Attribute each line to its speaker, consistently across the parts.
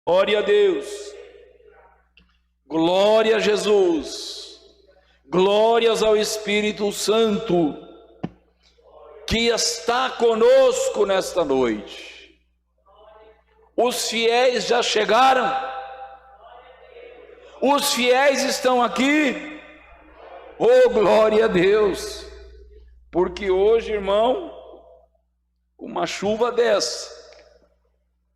Speaker 1: Glória a Deus, glória a Jesus, glórias ao Espírito Santo, que está conosco nesta noite. Os fiéis já chegaram, os fiéis estão aqui, oh glória a Deus, porque hoje, irmão, uma chuva dessa,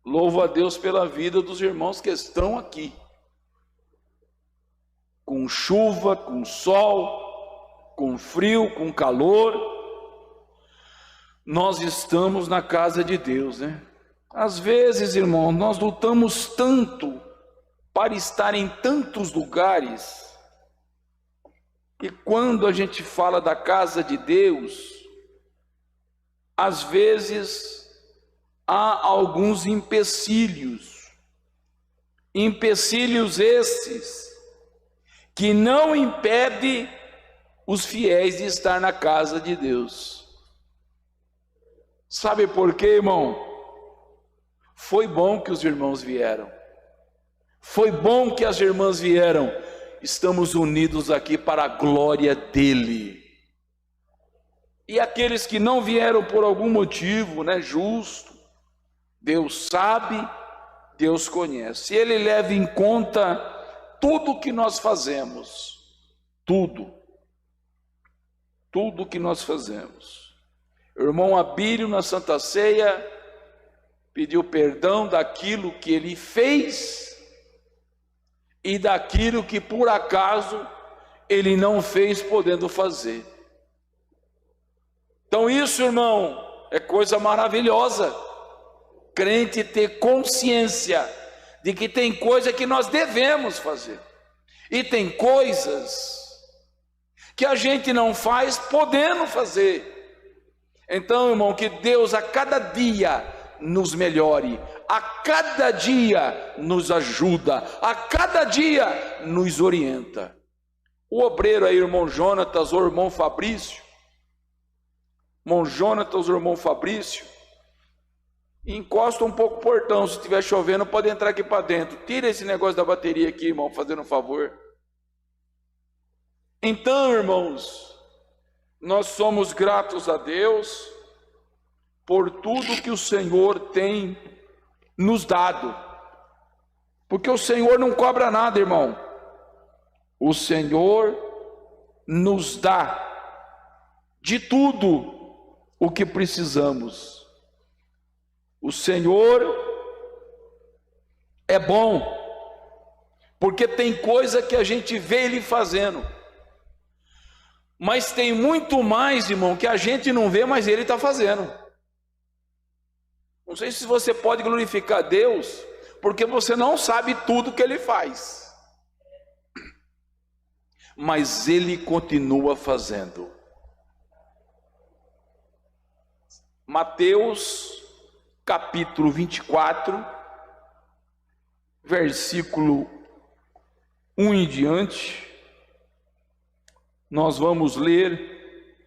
Speaker 1: louvo a Deus pela vida dos irmãos que estão aqui, com chuva, com sol, com frio, com calor, nós estamos na casa de Deus, né? Às vezes, irmão, nós lutamos tanto para estar em tantos lugares, e quando a gente fala da casa de Deus, às vezes há alguns empecilhos esses que não impedem os fiéis de estar na casa de Deus. Sabe por quê, irmão? Foi bom que os irmãos vieram, foi bom que as irmãs vieram, estamos unidos aqui para a glória dele. E aqueles que não vieram por algum motivo, né, justo, Deus sabe, Deus conhece, Ele leva em conta tudo o que nós fazemos, tudo que nós fazemos. O irmão Abílio, na Santa Ceia, pediu perdão daquilo que ele fez e daquilo que por acaso ele não fez podendo fazer. Então isso, irmão, é coisa maravilhosa, crente ter consciência de que tem coisa que nós devemos fazer, e tem coisas que a gente não faz podendo fazer. Então, irmão, que Deus a cada dia nos melhore, a cada dia nos ajuda, a cada dia nos orienta. O obreiro aí, irmão Jonatas, ou irmão Fabrício, encosta um pouco o portão, se estiver chovendo pode entrar aqui para dentro, tira esse negócio da bateria aqui, irmão, fazendo um favor. Então, irmãos, nós somos gratos a Deus por tudo que o Senhor tem nos dado, porque o Senhor não cobra nada, irmão, o Senhor nos dá de tudo o que precisamos. O Senhor é bom, porque tem coisa que a gente vê Ele fazendo, mas tem muito mais, irmão, que a gente não vê, mas Ele está fazendo. Não sei se você pode glorificar Deus, porque você não sabe tudo que Ele faz, mas Ele continua fazendo. Mateus capítulo 24, versículo 1 em diante, nós vamos ler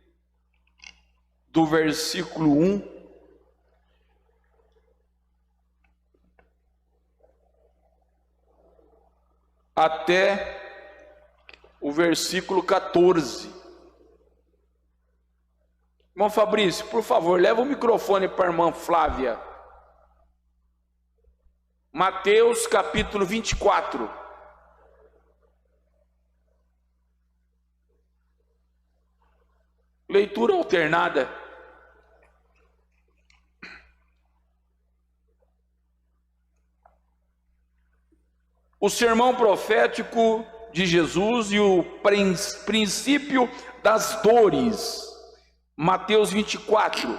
Speaker 1: do versículo 1 até o versículo 14. Irmão Fabrício, por favor, leva o microfone para a irmã Flávia. Mateus capítulo 24. Leitura alternada. O sermão profético de Jesus e o princípio das dores. Mateus 24.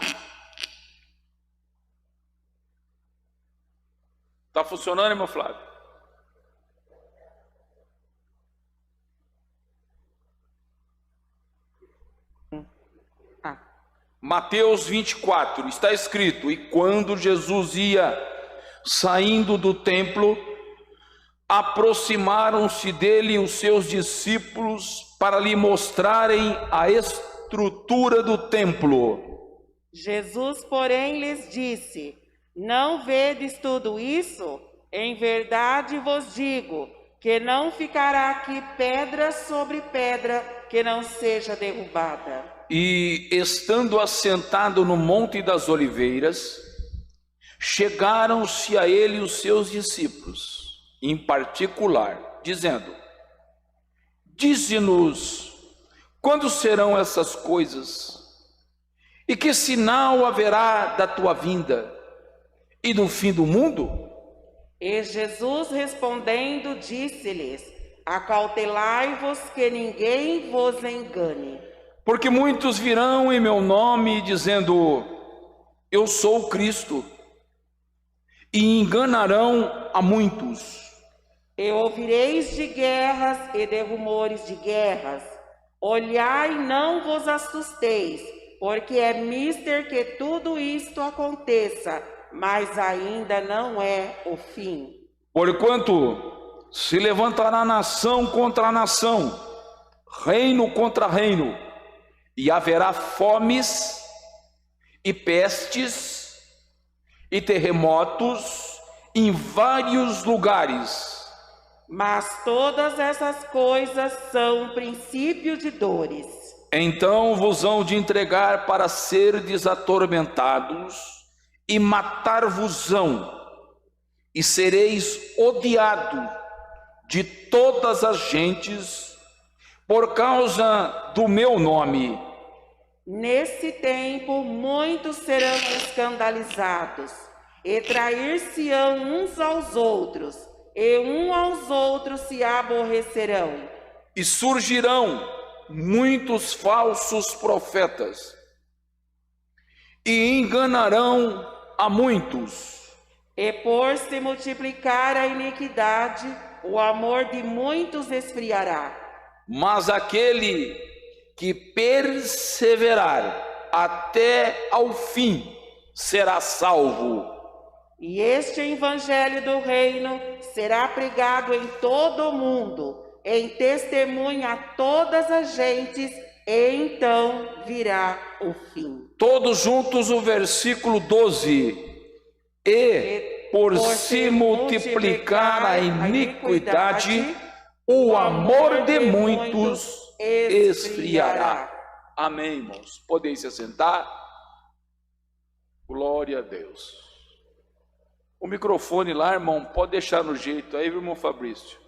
Speaker 1: Está funcionando, irmão Flávio? Mateus 24, está escrito: e quando Jesus ia saindo do templo, aproximaram-se dele os seus discípulos para lhe mostrarem a estrutura do templo.
Speaker 2: Jesus, porém, lhes disse: não vedes tudo isso? Em verdade vos digo que não ficará aqui pedra sobre pedra que não seja derrubada.
Speaker 1: E estando assentado no Monte das Oliveiras, chegaram-se a ele os seus discípulos, em particular, dizendo: Dize-nos, quando serão essas coisas? E que sinal haverá da tua vinda e do fim do mundo?
Speaker 2: E Jesus respondendo disse-lhes: Acautelai-vos que ninguém vos engane.
Speaker 1: Porque muitos virão em meu nome dizendo: Eu sou o Cristo, e enganarão a muitos.
Speaker 2: E ouvireis de guerras e de rumores de guerras. Olhai, não vos assusteis, porque é mister que tudo isto aconteça, mas ainda não é o fim.
Speaker 1: Porquanto se levantará nação contra nação, reino contra reino, e haverá fomes e pestes e terremotos em vários lugares.
Speaker 2: Mas todas essas coisas são princípio de dores.
Speaker 1: Então vos hão de entregar para serdes atormentados, e matar-vos-ão, e sereis odiados de todas as gentes, por causa do meu nome.
Speaker 2: Nesse tempo muitos serão escandalizados, e trair-se-ão uns aos outros, e uns aos outros se aborrecerão.
Speaker 1: E surgirão muitos falsos profetas, e enganarão a muitos.
Speaker 2: E por se multiplicar a iniquidade, o amor de muitos esfriará.
Speaker 1: Mas aquele que perseverar até ao fim será salvo.
Speaker 2: E este evangelho do reino será pregado em todo o mundo, em testemunha a todas as gentes, e então virá o fim.
Speaker 1: Todos juntos o versículo 12. E por se multiplicar a iniquidade, o amor de muitos esfriará. Amém, irmãos. Podem se assentar. Glória a Deus. O microfone lá, irmão, pode deixar no jeito aí, irmão Fabrício,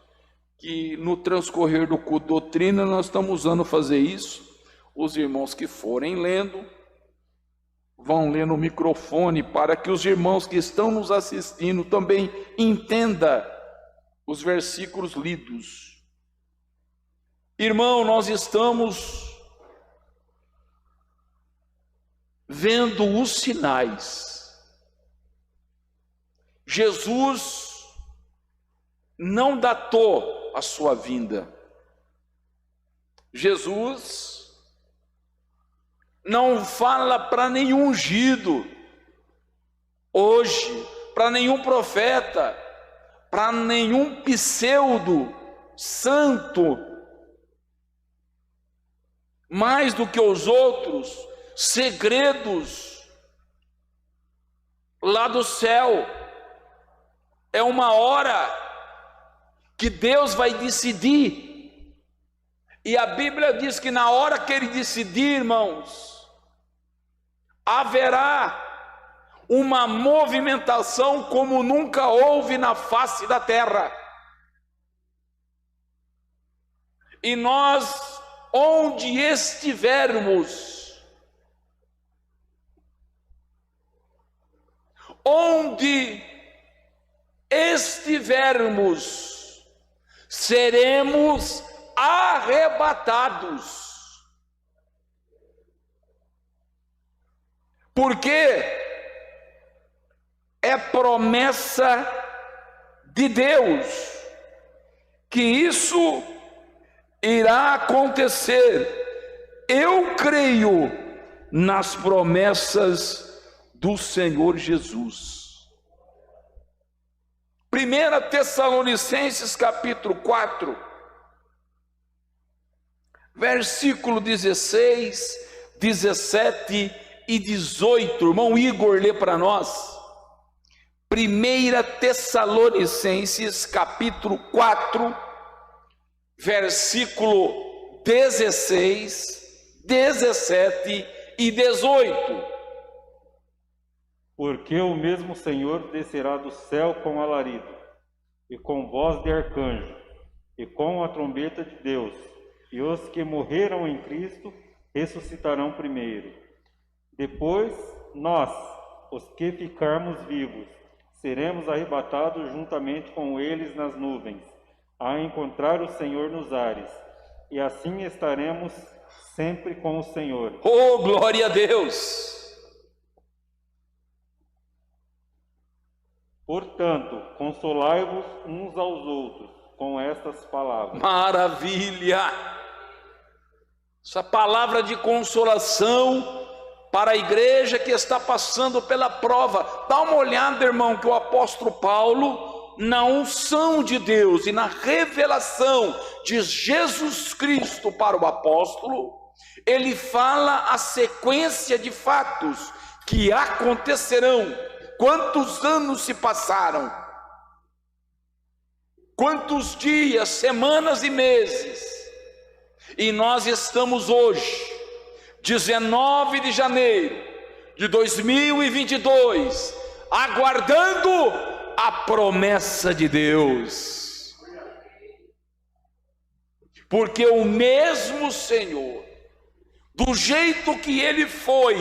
Speaker 1: que no transcorrer do culto doutrina nós estamos usando fazer isso. Os irmãos que forem lendo, vão ler no microfone, para que os irmãos que estão nos assistindo também entendam os versículos lidos. Irmão, nós estamos vendo os sinais. Jesus não datou a sua vinda. Jesus não fala para nenhum ungido hoje, para nenhum profeta, para nenhum pseudo santo, mais do que os outros, segredos lá do céu. É uma hora que Deus vai decidir. E a Bíblia diz que na hora que Ele decidir, irmãos, haverá uma movimentação como nunca houve na face da terra. E nós, onde estivermos, seremos arrebatados. Porque é promessa de Deus que isso irá acontecer. Eu creio nas promessas do Senhor Jesus. 1 Tessalonicenses capítulo 4, versículo 16, 17 e 18, irmão Igor lê para nós. 1 Tessalonicenses capítulo 4, versículo 16, 17 e 18.
Speaker 3: Porque o mesmo Senhor descerá do céu com alarido, e com voz de arcanjo, e com a trombeta de Deus, e os que morreram em Cristo ressuscitarão primeiro. Depois, nós, os que ficarmos vivos, seremos arrebatados juntamente com eles nas nuvens, a encontrar o Senhor nos ares, e assim estaremos sempre com o Senhor.
Speaker 1: Oh, glória a Deus!
Speaker 3: Portanto, consolai-vos uns aos outros com estas palavras.
Speaker 1: Maravilha! Essa palavra de consolação para a igreja que está passando pela prova. Dá uma olhada, irmão, que o apóstolo Paulo, na unção de Deus e na revelação de Jesus Cristo para o apóstolo, ele fala a sequência de fatos que acontecerão. Quantos anos se passaram? Quantos dias, semanas e meses? E nós estamos hoje, 19 de janeiro de 2022, aguardando a promessa de Deus. Porque o mesmo Senhor, do jeito que Ele foi,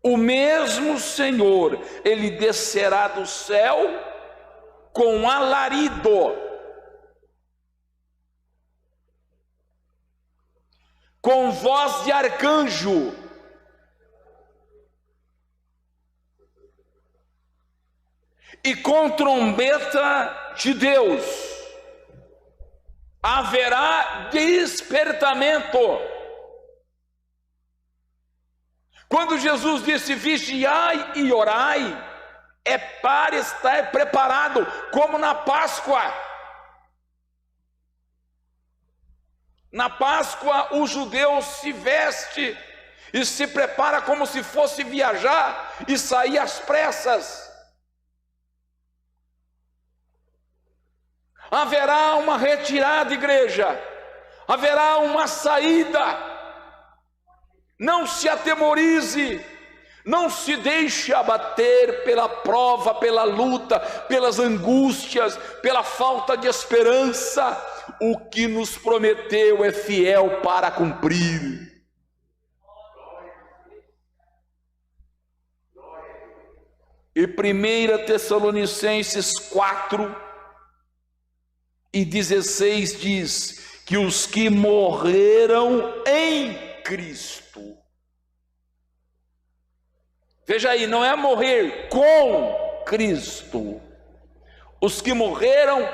Speaker 1: o mesmo Senhor, Ele descerá do céu com alarido, com voz de arcanjo, e com trombeta de Deus. Haverá despertamento. Quando Jesus disse vigiai e orai, é para estar preparado, como na Páscoa. Na Páscoa o judeu se veste e se prepara como se fosse viajar e sair às pressas. Haverá uma retirada, igreja, haverá uma saída. Não se atemorize, não se deixe abater pela prova, pela luta, pelas angústias, pela falta de esperança. O que nos prometeu é fiel para cumprir. E 1 Tessalonicenses 4 e 16 diz que os que morreram em Cristo. Veja aí, não é morrer com Cristo. Os que morreram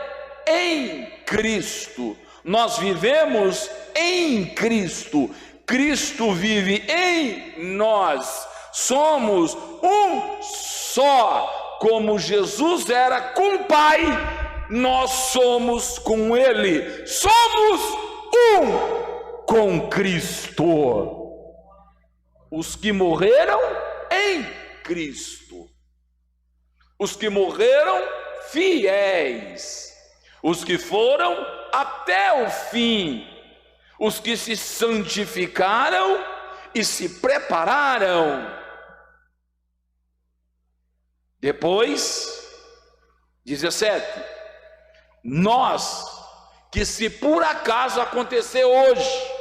Speaker 1: em Cristo. Nós vivemos em Cristo. Cristo vive em nós. Somos um só. Como Jesus era com o Pai, nós somos com Ele. Somos um com Cristo. Os que morreram em Cristo, os que morreram fiéis, os que foram até o fim, os que se santificaram e se prepararam. Depois, 17, nós, que se por acaso acontecer hoje,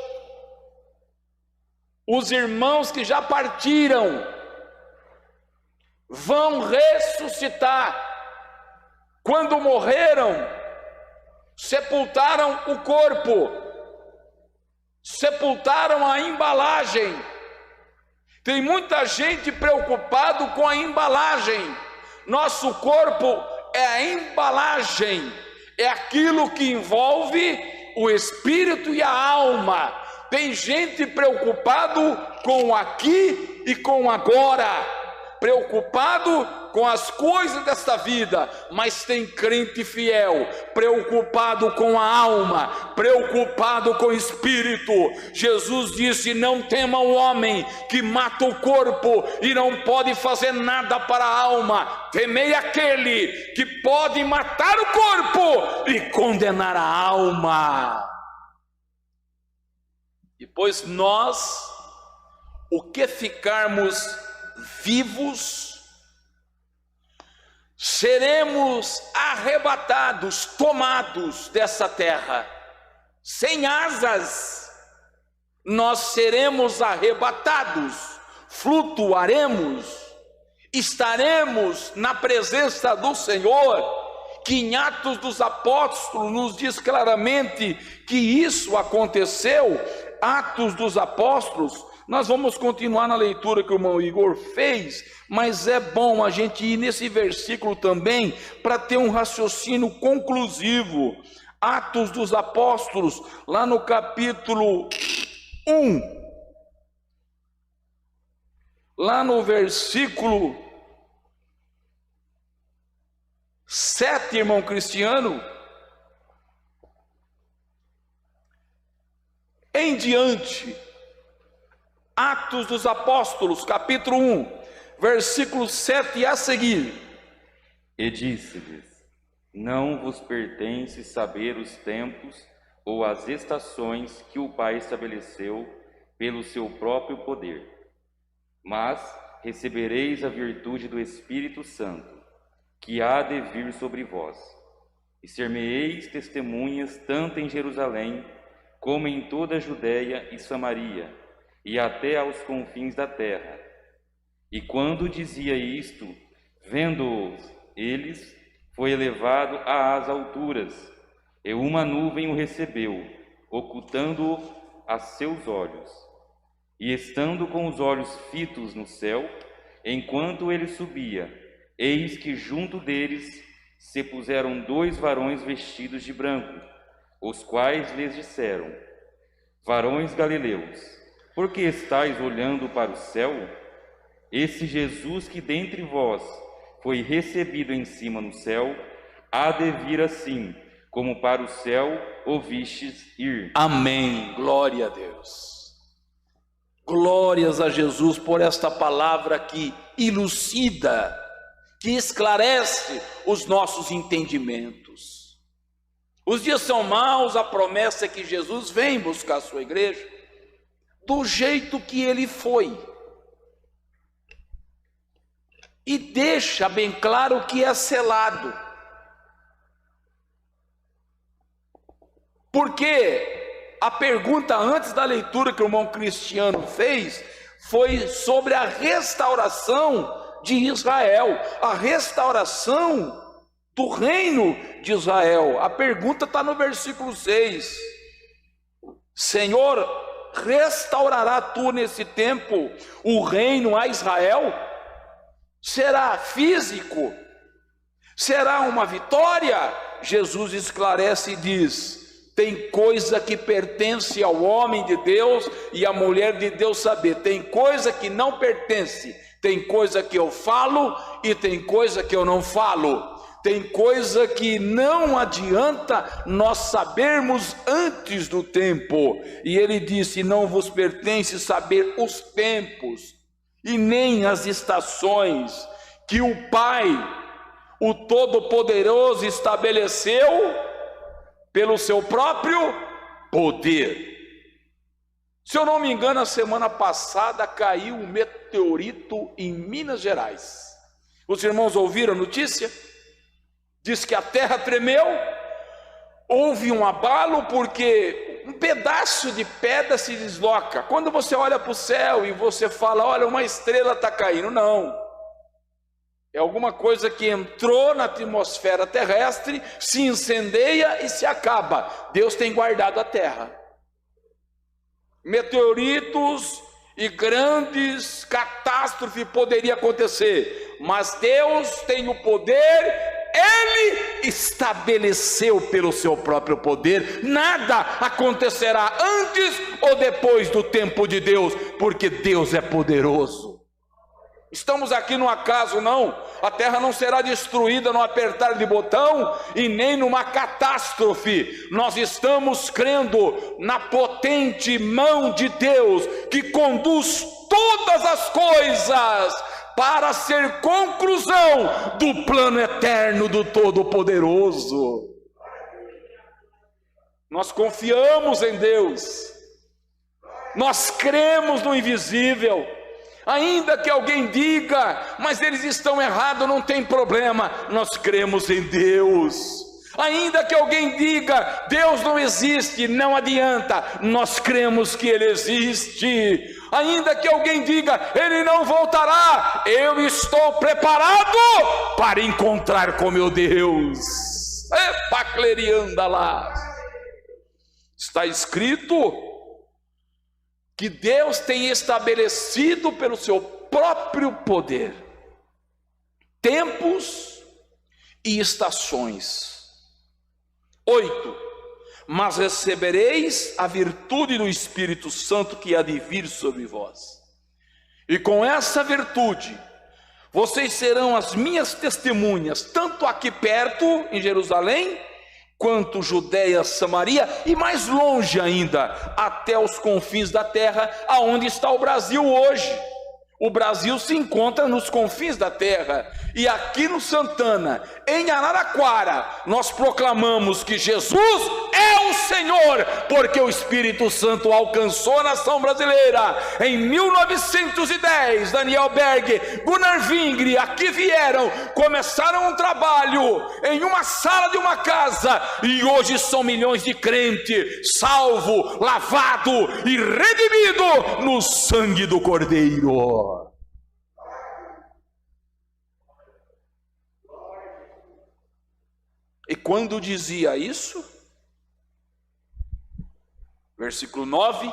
Speaker 1: os irmãos que já partiram vão ressuscitar. Quando morreram, sepultaram o corpo, sepultaram a embalagem. Tem muita gente preocupado com a embalagem. Nosso corpo é a embalagem, é aquilo que envolve o espírito e a alma. Tem gente preocupado com o aqui e com o agora. preocupado com as coisas desta vida, mas tem crente fiel, preocupado com a alma, preocupado com o espírito. Jesus disse: não tema o homem que mata o corpo e não pode fazer nada para a alma, temei aquele que pode matar o corpo e condenar a alma. E pois nós, o que ficarmos vivos, seremos arrebatados, tomados dessa terra, sem asas, nós seremos arrebatados, flutuaremos, estaremos na presença do Senhor, que em Atos dos Apóstolos nos diz claramente que isso aconteceu. Atos dos Apóstolos, nós vamos continuar na leitura que o irmão Igor fez, mas é bom a gente ir nesse versículo também, para ter um raciocínio conclusivo. Atos dos Apóstolos, lá no capítulo 1, lá no versículo 7, irmão Cristiano, em diante. Atos dos Apóstolos, capítulo 1, versículo 7 a seguir.
Speaker 4: E disse-lhes: não vos pertence saber os tempos ou as estações que o Pai estabeleceu pelo seu próprio poder, mas recebereis a virtude do Espírito Santo, que há de vir sobre vós, e ser-me-eis testemunhas tanto em Jerusalém, como em toda a Judéia e Samaria, e até aos confins da terra. E quando dizia isto, vendo-os eles, foi elevado às alturas, e uma nuvem o recebeu, ocultando-o a seus olhos. E estando com os olhos fitos no céu, enquanto ele subia, eis que junto deles se puseram 2 varões vestidos de branco, os quais lhes disseram: varões galileus, por que estáis olhando para o céu? Esse Jesus que dentre vós foi recebido em cima no céu, há de vir assim, como para o céu o vistes ir.
Speaker 1: Amém, glória a Deus. Glórias a Jesus por esta palavra que elucida, que esclarece os nossos entendimentos. Os dias são maus, a promessa é que Jesus vem buscar a sua igreja do jeito que ele foi, e deixa bem claro que é selado, porque a pergunta antes da leitura que o irmão Cristiano fez foi sobre a restauração de Israel, a restauração do reino de Israel. A pergunta está no versículo 6. Senhor, restaurará tu nesse tempo o reino a Israel? Será físico? Será uma vitória? Jesus esclarece e diz: tem coisa que pertence ao homem de Deus e à mulher de Deus saber, tem coisa que não pertence, tem coisa que eu falo e tem coisa que eu não falo. Tem coisa que não adianta nós sabermos antes do tempo. E ele disse: não vos pertence saber os tempos e nem as estações que o Pai, o Todo-Poderoso, estabeleceu pelo seu próprio poder. Se eu não me engano, a semana passada caiu um meteorito em Minas Gerais. Os irmãos ouviram a notícia? Diz que a terra tremeu, houve um abalo porque um pedaço de pedra se desloca. Quando você olha para o céu e você fala: olha, uma estrela está caindo, não. É alguma coisa que entrou na atmosfera terrestre, se incendeia e se acaba. Deus tem guardado a terra. Meteoritos e grandes catástrofes poderiam acontecer, mas Deus tem o poder. Ele estabeleceu pelo seu próprio poder. Nada acontecerá antes ou depois do tempo de Deus, porque Deus é poderoso. Estamos aqui no acaso, não. A terra não será destruída no apertar de botão e nem numa catástrofe. Nós estamos crendo na potente mão de Deus que conduz todas as coisas para ser conclusão do plano eterno do Todo-Poderoso. Nós confiamos em Deus, nós cremos no invisível. Ainda que alguém diga, mas eles estão errados, não tem problema, nós cremos em Deus. Ainda que alguém diga, Deus não existe, não adianta, nós cremos que Ele existe. Ainda que alguém diga, Ele não voltará, eu estou preparado para encontrar com meu Deus. Epa, clerianda lá. Está escrito que Deus tem estabelecido pelo seu próprio poder tempos e estações. 8. Mas recebereis a virtude do Espírito Santo que há de vir sobre vós, e com essa virtude vocês serão as minhas testemunhas, tanto aqui perto em Jerusalém, quanto Judeia, Samaria e mais longe ainda, até os confins da terra, aonde está o Brasil hoje. O Brasil se encontra nos confins da terra, e aqui no Santana, em Araraquara, nós proclamamos que Jesus é o Senhor, porque o Espírito Santo alcançou a nação brasileira. Em 1910, Daniel Berg, Gunnar Vingre, aqui vieram, começaram um trabalho em uma sala de uma casa, e hoje são milhões de crentes, salvo, lavado e redimido no sangue do Cordeiro. E quando dizia isso, versículo 9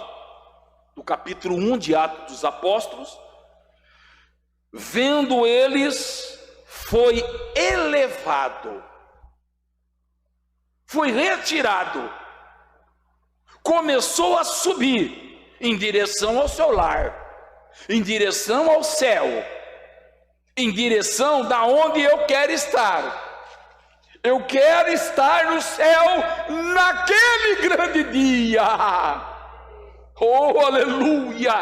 Speaker 1: do capítulo 1 de Atos dos Apóstolos, vendo eles, foi elevado, foi retirado, começou a subir em direção ao seu lar, em direção ao céu, em direção da onde eu quero estar. Eu quero estar no céu naquele grande dia. Oh, aleluia!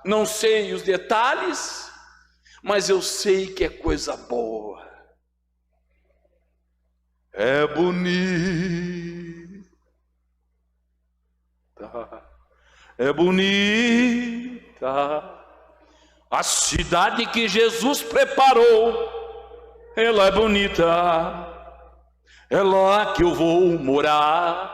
Speaker 1: Não sei os detalhes, mas eu sei que é coisa boa. É bonita, é bonita a cidade que Jesus preparou. Ela é bonita. É lá que eu vou morar.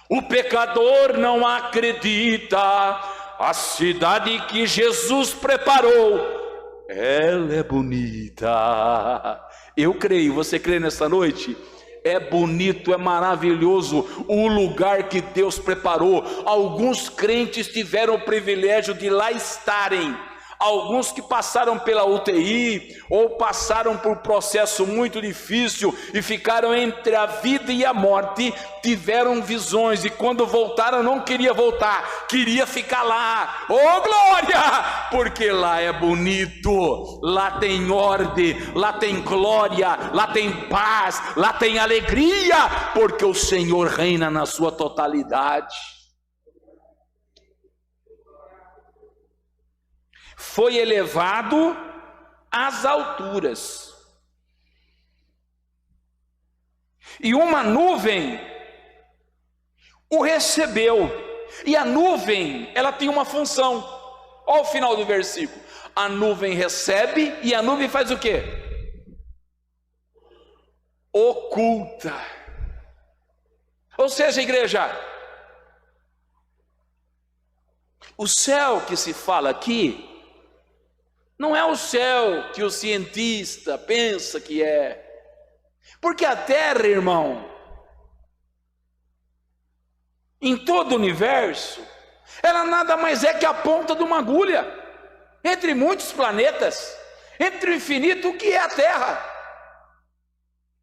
Speaker 1: O pecador não acredita. A cidade que Jesus preparou, ela é bonita. Eu creio, você crê nessa noite? É bonito, é maravilhoso o lugar que Deus preparou. Alguns crentes tiveram o privilégio de lá estarem. Alguns que passaram pela UTI ou passaram por um processo muito difícil e ficaram entre a vida e a morte, tiveram visões, e quando voltaram não queria voltar, queria ficar lá. Oh glória! Porque lá é bonito, lá tem ordem, lá tem glória, lá tem paz, lá tem alegria, porque o Senhor reina na sua totalidade. Foi elevado às alturas, e uma nuvem o recebeu. E a nuvem, ela tem uma função. Olha o final do versículo: a nuvem recebe, e a nuvem faz o quê? Oculta. Ou seja, igreja, o céu que se fala aqui não é o céu que o cientista pensa que é. Porque a terra, irmão, em todo o universo, ela nada mais é que a ponta de uma agulha entre muitos planetas, entre o infinito, o que é a terra?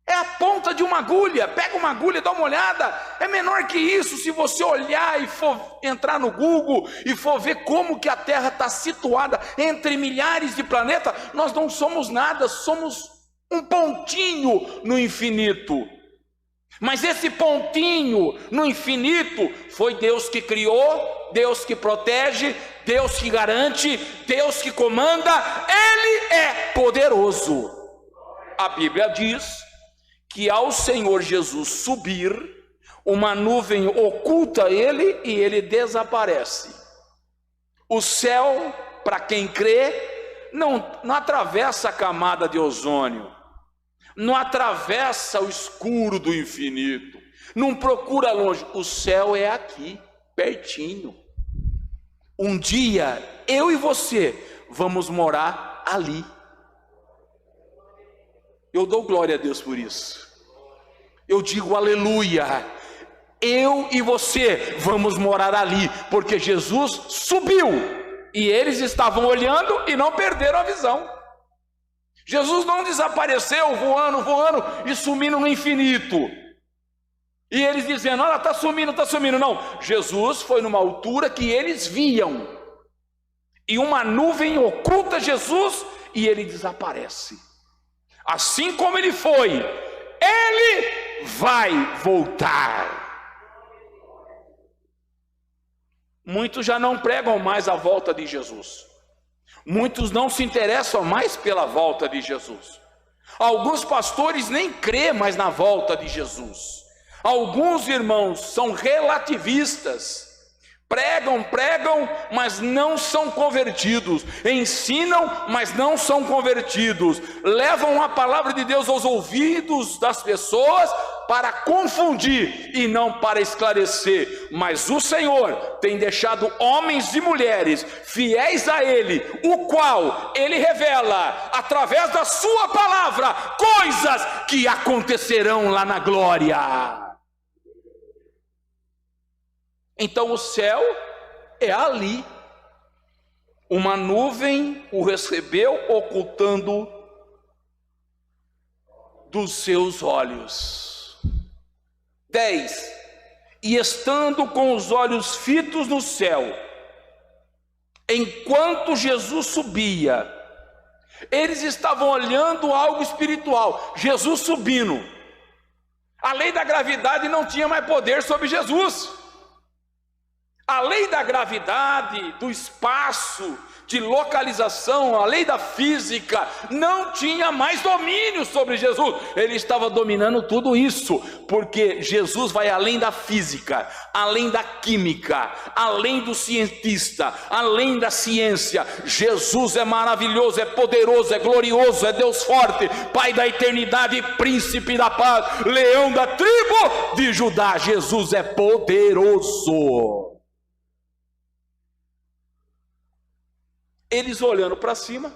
Speaker 1: É a ponta de uma agulha. Pega uma agulha, dá uma olhada, é menor que isso. Se você olhar e for entrar no Google e for ver como que a Terra está situada entre milhares de planetas, nós não somos nada, somos um pontinho no infinito. Mas esse pontinho no infinito foi Deus que criou, Deus que protege, Deus que garante, Deus que comanda. Ele é poderoso. A Bíblia diz que ao Senhor Jesus subir, uma nuvem oculta ele e ele desaparece. O céu, para quem crê, não atravessa a camada de ozônio, não atravessa o escuro do infinito, não procura longe. O céu é aqui, pertinho. Um dia eu e você vamos morar ali. Eu dou glória a Deus por isso. Eu digo aleluia. Eu e você vamos morar ali, porque Jesus subiu e eles estavam olhando e não perderam a visão. Jesus não desapareceu voando e sumindo no infinito. E eles dizendo, olha, está sumindo. Não, Jesus foi numa altura que eles viam. E uma nuvem oculta Jesus e ele desaparece. Assim como ele foi, ele vai voltar. Muitos já não pregam mais a volta de Jesus. Muitos não se interessam mais pela volta de Jesus. Alguns pastores nem crêem mais na volta de Jesus. Alguns irmãos são relativistas. Pregam, mas não são convertidos. Ensinam, mas não são convertidos. Levam a palavra de Deus aos ouvidos das pessoas para confundir e não para esclarecer. Mas o Senhor tem deixado homens e mulheres fiéis a Ele, o qual Ele revela através da sua palavra coisas que acontecerão lá na glória. Então o céu é ali. Uma nuvem o recebeu, ocultando dos seus olhos. 10. E estando com os olhos fitos no céu, enquanto Jesus subia, eles estavam olhando algo espiritual. Jesus subindo. A lei da gravidade não tinha mais poder sobre Jesus. A lei da gravidade, do espaço, de localização, a lei da física, não tinha mais domínio sobre Jesus. Ele estava dominando tudo isso, porque Jesus vai além da física, além da química, além do cientista, além da ciência. Jesus é maravilhoso, é poderoso, é glorioso, é Deus forte, Pai da eternidade, príncipe da paz, leão da tribo de Judá. Jesus é poderoso. Eles olhando para cima,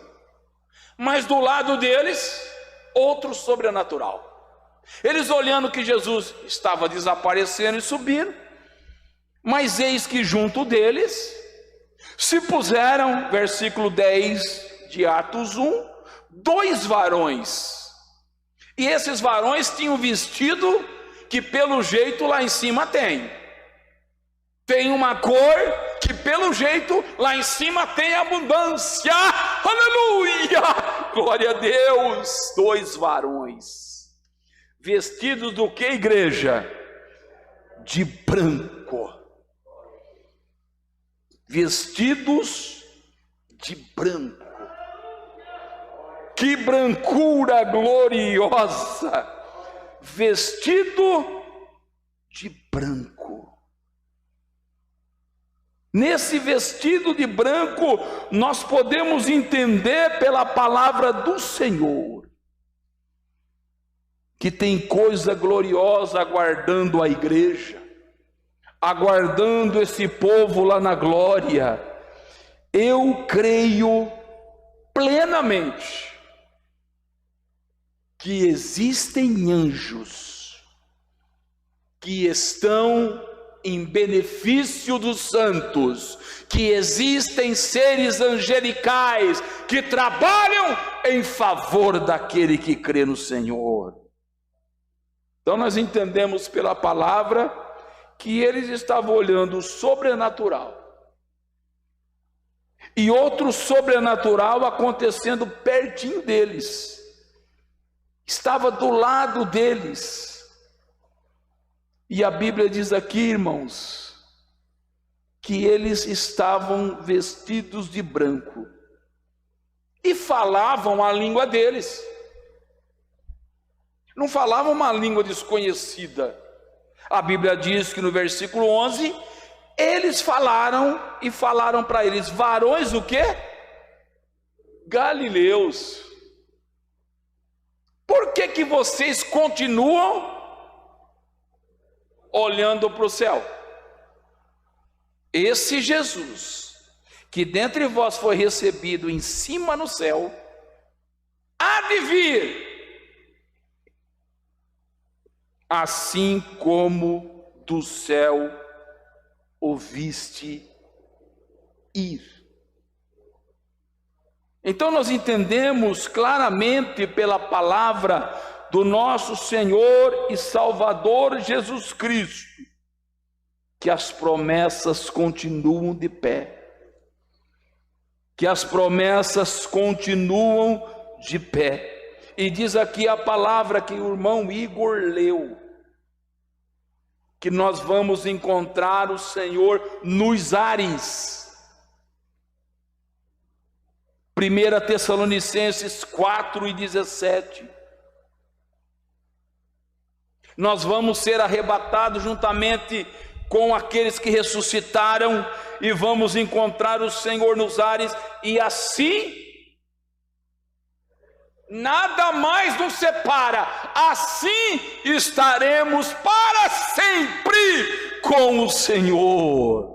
Speaker 1: mas do lado deles, outro sobrenatural. Eles olhando que Jesus estava desaparecendo e subindo, mas eis que junto deles se puseram, versículo 10 de Atos 1, 2 varões. E esses varões tinham vestido que pelo jeito lá em cima tem uma cor que pelo jeito lá em cima tem abundância. Aleluia! Glória a Deus. 2 varões vestidos do que, igreja? De branco. Vestidos de branco. Que brancura gloriosa! Vestido de branco. Nesse vestido de branco, nós podemos entender pela palavra do Senhor que tem coisa gloriosa aguardando a igreja, aguardando esse povo lá na glória. Eu creio plenamente que existem anjos que estão em benefício dos santos, que existem seres angelicais que trabalham em favor daquele que crê no Senhor. Então nós entendemos pela palavra que eles estavam olhando o sobrenatural e outro sobrenatural acontecendo pertinho deles, estava do lado deles. E a Bíblia diz aqui, irmãos, que eles estavam vestidos de branco e falavam a língua deles. Não falavam uma língua desconhecida. A Bíblia diz que no versículo 11, eles falaram e falaram para eles: varões o quê? Galileus. Por que vocês continuam olhando para o céu? Esse Jesus, que dentre vós foi recebido em cima no céu, há de vir, assim como do céu o viste ir. Então nós entendemos claramente pela palavra do nosso Senhor e Salvador Jesus Cristo, que as promessas continuam de pé, que as promessas continuam de pé. E diz aqui a palavra que o irmão Igor leu, que nós vamos encontrar o Senhor nos ares. 1 Tessalonicenses 4:17. Nós vamos ser arrebatados juntamente com aqueles que ressuscitaram e vamos encontrar o Senhor nos ares, e assim nada mais nos separa, assim estaremos para sempre com o Senhor.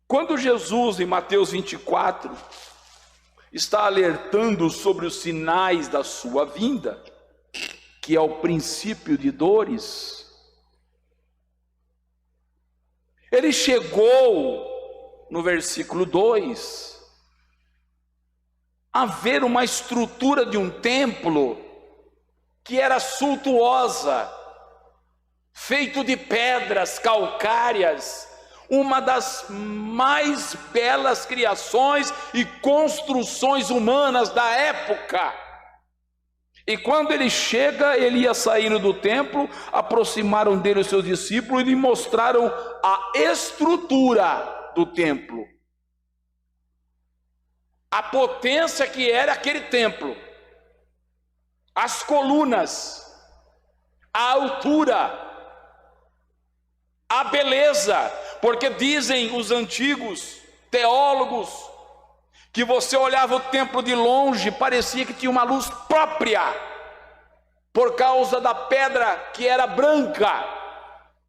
Speaker 1: Quando Jesus, em Mateus 24, está alertando sobre os sinais da sua vinda, que é o princípio de dores, ele chegou no versículo 2 a ver uma estrutura de um templo que era suntuosa, feito de pedras calcárias, uma das mais belas criações e construções humanas da época. E quando ele chega, ele ia saindo do templo, aproximaram dele os seus discípulos e lhe mostraram a estrutura do templo, a potência que era aquele templo, as colunas, a altura, a beleza, porque dizem os antigos teólogos que você olhava o templo de longe, parecia que tinha uma luz própria, por causa da pedra que era branca,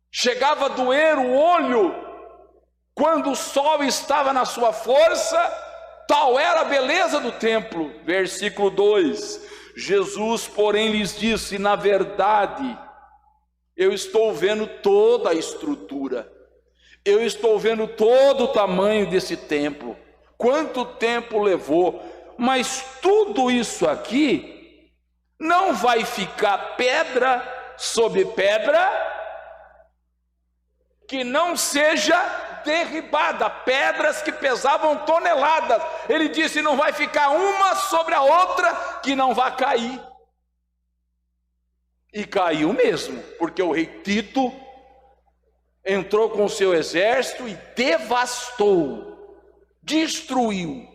Speaker 1: chegava a doer o olho quando o sol estava na sua força, tal era a beleza do templo. Versículo 2, Jesus, porém, lhes disse: na verdade, eu estou vendo toda a estrutura, eu estou vendo todo o tamanho desse templo, quanto tempo levou, mas tudo isso aqui não vai ficar pedra sobre pedra que não seja derribada, pedras que pesavam toneladas. Ele disse: não vai ficar uma sobre a outra que não vai cair. E caiu mesmo, porque o rei Tito entrou com o seu exército e devastou, destruiu.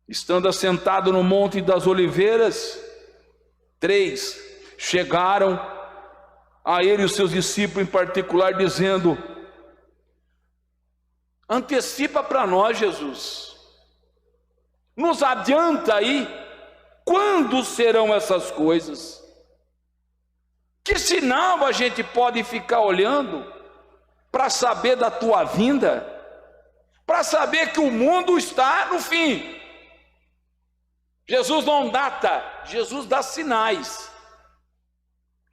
Speaker 1: Estando assentado no Monte das Oliveiras, 3 chegaram a ele e os seus discípulos em particular, dizendo: antecipa para nós, Jesus, nos adianta aí, quando serão essas coisas? Que sinal a gente pode ficar olhando para saber da tua vinda, para saber que o mundo está no fim? Jesus não data, Jesus dá sinais.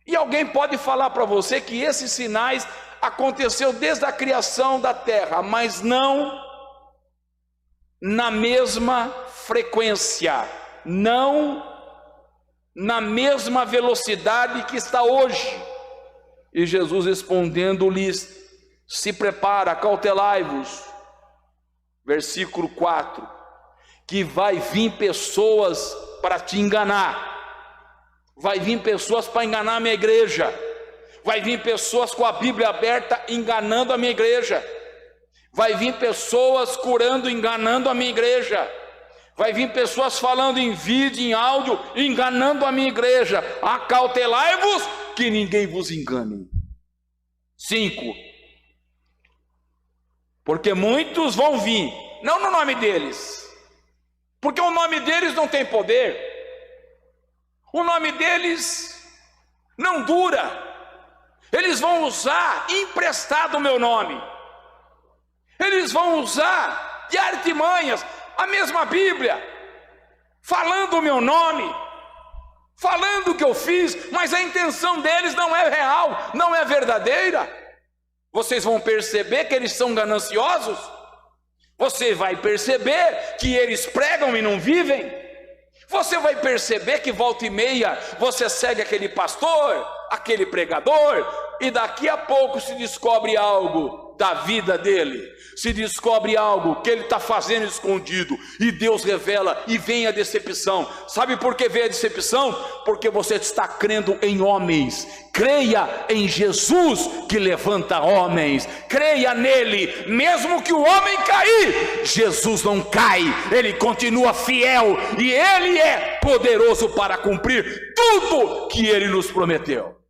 Speaker 1: E alguém pode falar para você que esses sinais aconteceu desde a criação da terra, mas não na mesma frequência, não na mesma velocidade que está hoje. E Jesus respondendo-lhes: se prepara, cautelai-vos. Versículo 4: que vai vir pessoas para te enganar, vai vir pessoas para enganar a minha igreja, vai vir pessoas com a Bíblia aberta enganando a minha igreja, vai vir pessoas curando, enganando a minha igreja, vai vir pessoas falando em vídeo, em áudio, enganando a minha igreja. Acautelai-vos que ninguém vos engane. 5: porque muitos vão vir, não no nome deles, porque o nome deles não tem poder, o nome deles não dura. Eles vão usar emprestado o meu nome, eles vão usar de artimanhas a mesma Bíblia, falando o meu nome, falando o que eu fiz, mas a intenção deles não é real, não é verdadeira. Vocês vão perceber que eles são gananciosos, você vai perceber que eles pregam e não vivem, você vai perceber que volta e meia você segue aquele pastor, aquele pregador, e daqui a pouco se descobre algo da vida dele, se descobre algo que ele está fazendo escondido, e Deus revela, e vem a decepção. Sabe por que vem a decepção? Porque você está crendo em homens. Creia em Jesus que levanta homens, creia nele, mesmo que o homem cair, Jesus não cai, ele continua fiel, e ele é poderoso para cumprir tudo que ele nos prometeu.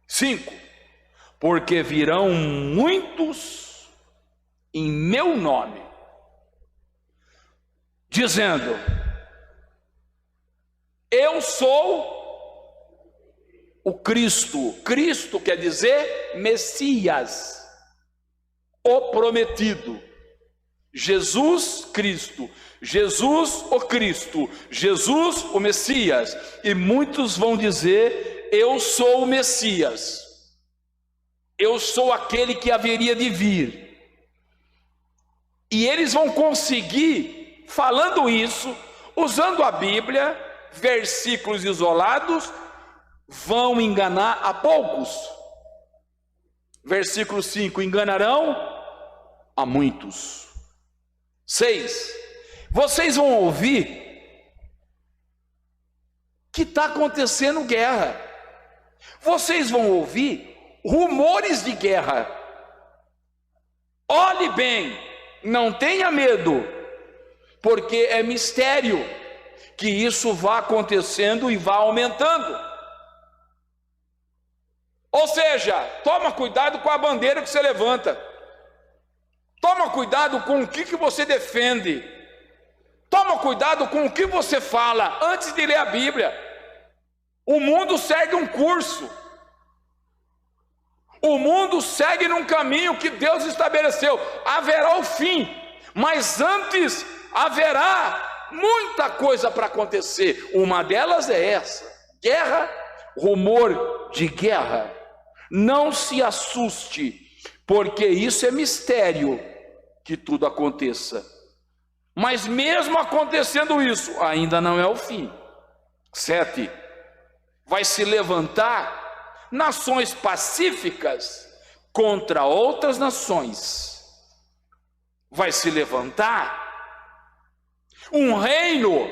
Speaker 1: Cinco: porque virão muitos em meu nome, dizendo: eu sou o Cristo. Cristo quer dizer Messias, o prometido. Jesus Cristo, Jesus o Cristo, Jesus o Messias. E muitos vão dizer: eu sou o Messias, eu sou aquele que haveria de vir. E eles vão conseguir, falando isso, usando a Bíblia, versículos isolados, vão enganar a poucos. Versículo 5: enganarão a muitos. 6: vocês vão ouvir que está acontecendo guerra, vocês vão ouvir rumores de guerra. Olhe bem, não tenha medo, porque é mistério que isso vá acontecendo e vá aumentando. Ou seja, toma cuidado com a bandeira que você levanta, toma cuidado com o que você defende, toma cuidado com o que você fala antes de ler a Bíblia. O mundo segue um curso, o mundo segue num caminho que Deus estabeleceu. Haverá o fim, mas antes haverá muita coisa para acontecer. Uma delas é essa: guerra, rumor de guerra. Não se assuste, porque isso é mistério que tudo aconteça. Mas mesmo acontecendo isso, ainda não é o fim. 7: vai se levantar nações pacíficas contra outras nações. Vai se levantar um reino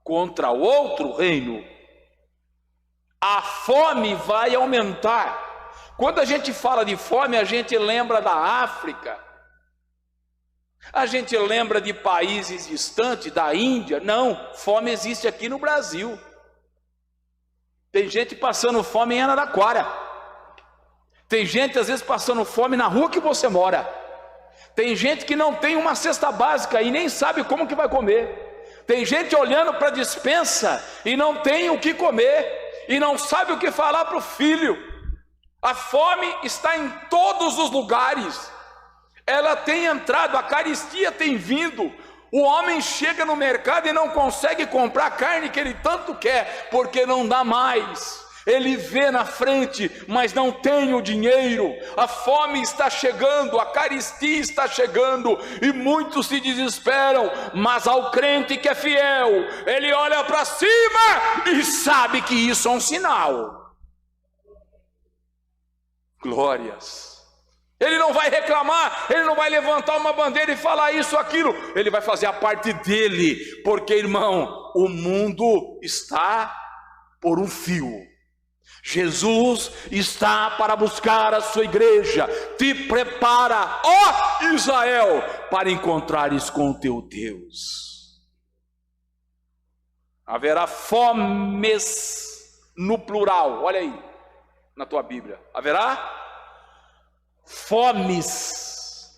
Speaker 1: contra outro reino. A fome vai aumentar. Quando a gente fala de fome, a gente lembra da África, a gente lembra de países distantes, da Índia. Não, fome existe aqui no Brasil. Tem gente passando fome em Araraquara, tem gente às vezes passando fome na rua que você mora, tem gente que não tem uma cesta básica e nem sabe como que vai comer, tem gente olhando para a despensa e não tem o que comer, e não sabe o que falar para o filho. A fome está em todos os lugares, ela tem entrado, a carestia tem vindo. O homem chega no mercado e não consegue comprar a carne que ele tanto quer, porque não dá mais, ele vê na frente, mas não tem o dinheiro, a fome está chegando, a carestia está chegando, e muitos se desesperam, mas ao crente que é fiel, ele olha para cima e sabe que isso é um sinal. Glórias! Ele não vai reclamar, ele não vai levantar uma bandeira e falar isso, aquilo, ele vai fazer a parte dele, porque, irmão, o mundo está por um fio. Jesus está para buscar a sua igreja. Te prepara, ó Israel, para encontrares com o teu Deus. Haverá fomes no plural, olha aí na tua Bíblia, haverá fomes,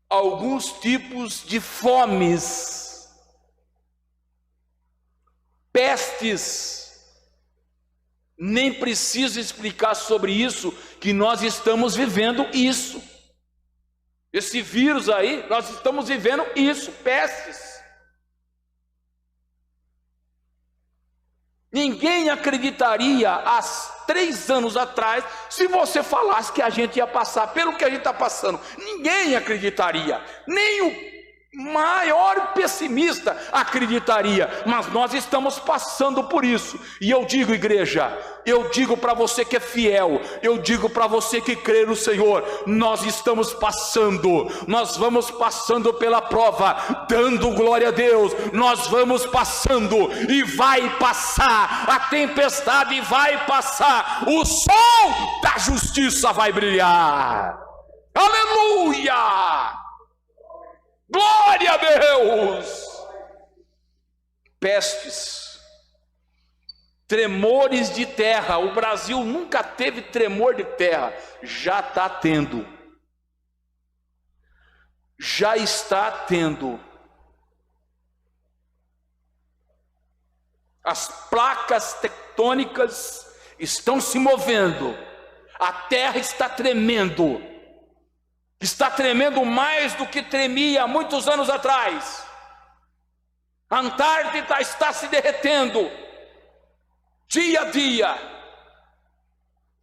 Speaker 1: alguns tipos de fomes, pestes. Nem preciso explicar sobre isso, que nós estamos vivendo isso. Esse vírus aí, nós estamos vivendo isso, pestes. Ninguém acreditaria há 3 anos atrás, se você falasse que a gente ia passar pelo que a gente está passando. Ninguém acreditaria, nem o maior pessimista acreditaria, mas nós estamos passando por isso. E eu digo, igreja, eu digo para você que é fiel, eu digo para você que crê no Senhor, nós estamos passando, nós vamos passando pela prova, dando glória a Deus, nós vamos passando e vai passar, a tempestade vai passar, o sol da justiça vai brilhar. Aleluia! Glória a Deus! Pestes, tremores de terra. O Brasil nunca teve tremor de terra, já está tendo. Já está tendo. As placas tectônicas estão se movendo, a terra está tremendo. Está tremendo mais do que tremia há muitos anos atrás. A Antártida está se derretendo dia a dia.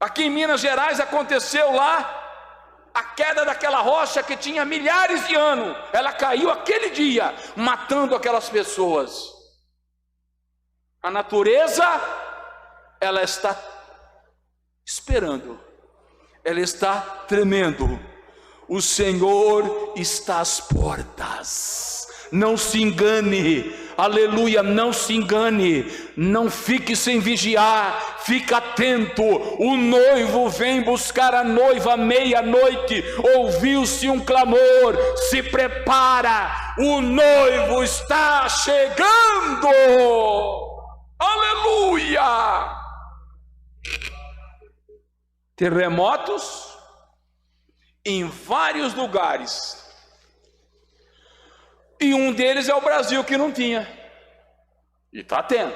Speaker 1: Aqui em Minas Gerais aconteceu lá a queda daquela rocha que tinha milhares de anos. Ela caiu aquele dia, matando aquelas pessoas. A natureza, ela está esperando, ela está tremendo. O Senhor está às portas. Não se engane, aleluia, não se engane, não fique sem vigiar, fica atento. O noivo vem buscar a noiva à meia-noite. Ouviu-se um clamor, se prepara, o noivo está chegando. Aleluia! Terremotos em vários lugares, e um deles é o Brasil, que não tinha, e está tendo.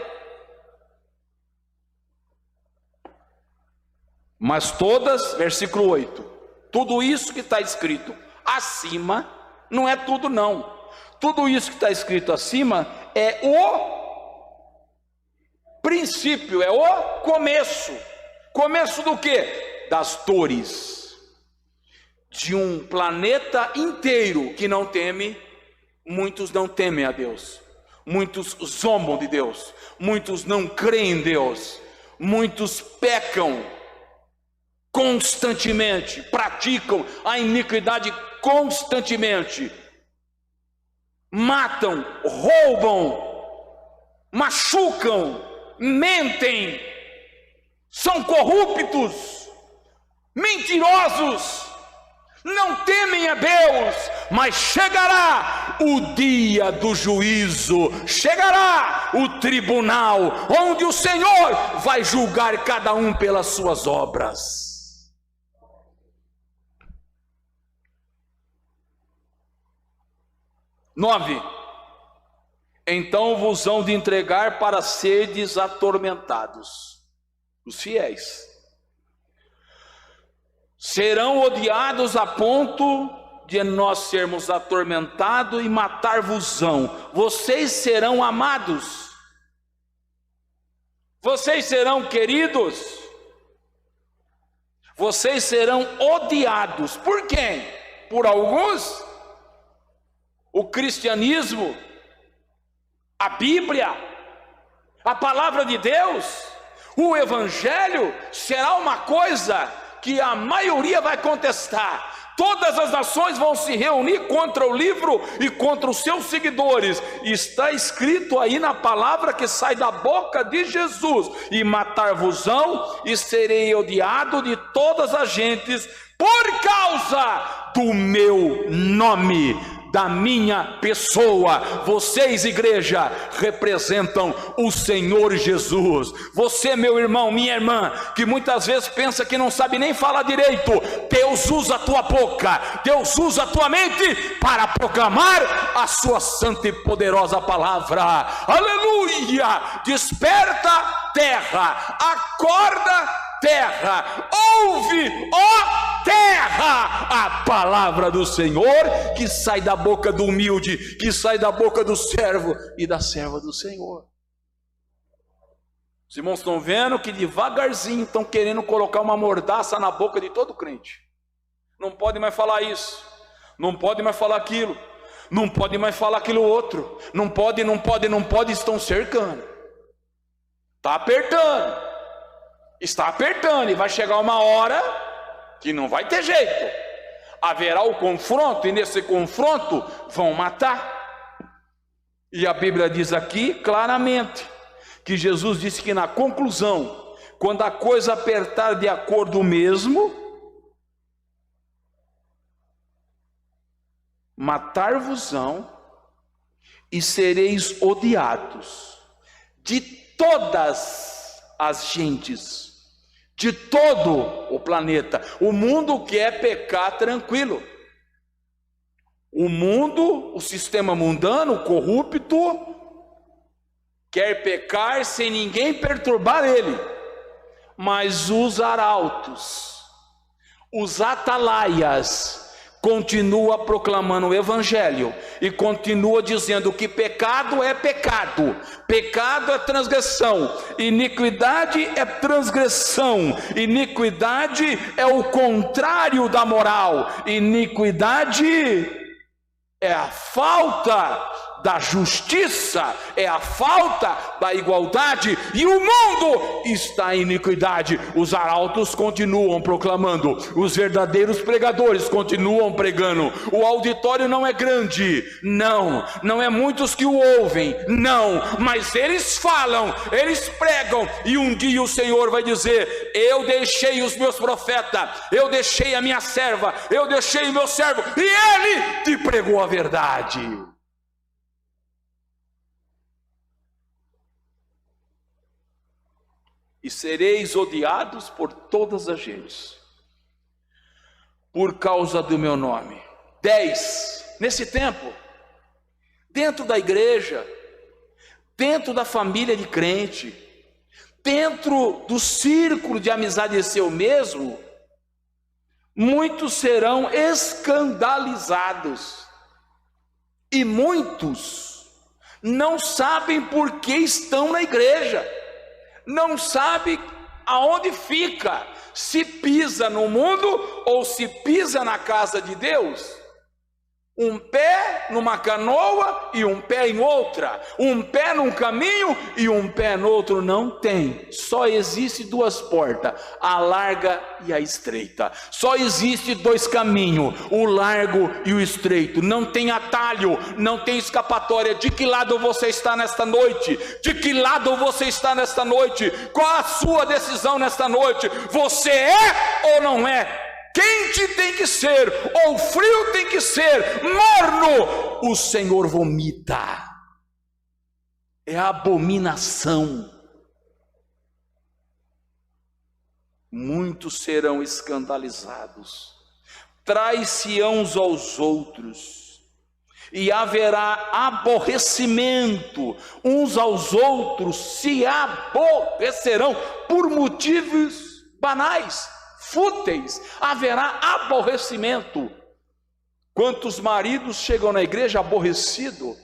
Speaker 1: Mas todas, versículo 8, tudo isso que está escrito acima, não é tudo não, tudo isso que está escrito acima é o princípio, é o começo. Começo do quê? Das dores de um planeta inteiro que não teme. Muitos não temem a Deus, muitos zombam de Deus, muitos não creem em Deus, muitos pecam constantemente, praticam a iniquidade constantemente, matam, roubam, machucam, mentem, são corruptos, mentirosos, não temem a Deus. Mas chegará o dia do juízo, chegará o tribunal, onde o Senhor vai julgar cada um pelas suas obras. Nove. Então vos hão de entregar para serdes atormentados. Os fiéis serão odiados a ponto de nós sermos atormentados e matar-vos-ão. Vocês serão amados, Vocês serão queridos, vocês serão odiados. Por quem? Por alguns. O cristianismo, a Bíblia, a palavra de Deus, o Evangelho será uma coisa que a maioria vai contestar. Todas as nações vão se reunir contra o livro e contra os seus seguidores. Está escrito aí na palavra que sai da boca de Jesus: e matar-vos-ão, e serei odiado de todas as gentes por causa do meu nome, da minha pessoa. Vocês, igreja, representam o Senhor Jesus. Você, meu irmão, minha irmã, que muitas vezes pensa que não sabe nem falar direito, Deus usa a tua boca, Deus usa a tua mente para proclamar a sua santa e poderosa palavra. Aleluia! Desperta, terra, acorda, terra, ouve, ó terra, a palavra do Senhor que sai da boca do humilde, que sai da boca do servo e da serva do Senhor. Os irmãos estão vendo que devagarzinho estão querendo colocar uma mordaça na boca de todo crente. Não pode mais falar isso, não pode mais falar aquilo, não pode mais falar aquilo outro, não pode, estão cercando, está apertando, e vai chegar uma hora que não vai ter jeito, haverá o confronto, e nesse confronto vão matar. E a Bíblia diz aqui claramente que Jesus disse que na conclusão, quando a coisa apertar de acordo mesmo, matar-vos-ão e sereis odiados de todas as gentes, de todo o planeta. O mundo quer pecar tranquilo. O mundo, o sistema mundano, corrupto, quer pecar sem ninguém perturbar ele. Mas os arautos, os atalaias, continua proclamando o Evangelho e continua dizendo que pecado é pecado, pecado é transgressão, iniquidade é transgressão, iniquidade é o contrário da moral, iniquidade é a falta da justiça, é a falta da igualdade, e o mundo está em iniquidade. Os arautos continuam proclamando, os verdadeiros pregadores continuam pregando. O auditório não é grande, não é muitos que o ouvem, não, mas eles falam, eles pregam, e um dia o Senhor vai dizer: eu deixei os meus profetas, eu deixei a minha serva, eu deixei o meu servo, e ele te pregou a verdade. E sereis odiados por todas as gentes, por causa do meu nome. 10. Nesse tempo, dentro da igreja, dentro da família de crente, dentro do círculo de amizade seu mesmo, muitos serão escandalizados, e muitos não sabem por que estão na igreja, não sabe aonde fica, se pisa no mundo ou se pisa na casa de Deus. Um pé numa canoa e um pé em outra, um pé num caminho e um pé no outro. Não tem, só existe duas portas, a larga e a estreita. Só existe dois caminhos, o largo e o estreito. Não tem atalho, não tem escapatória. De que lado você está nesta noite? De que lado você está nesta noite? Qual a sua decisão nesta noite? Você é ou não é? Quente tem que ser, ou frio tem que ser, morno o Senhor vomita. É abominação. Muitos serão escandalizados, trai-se-ão uns aos outros, e haverá aborrecimento, uns aos outros se aborrecerão por motivos banais, fúteis, haverá aborrecimento. Quantos maridos chegam na igreja aborrecidos?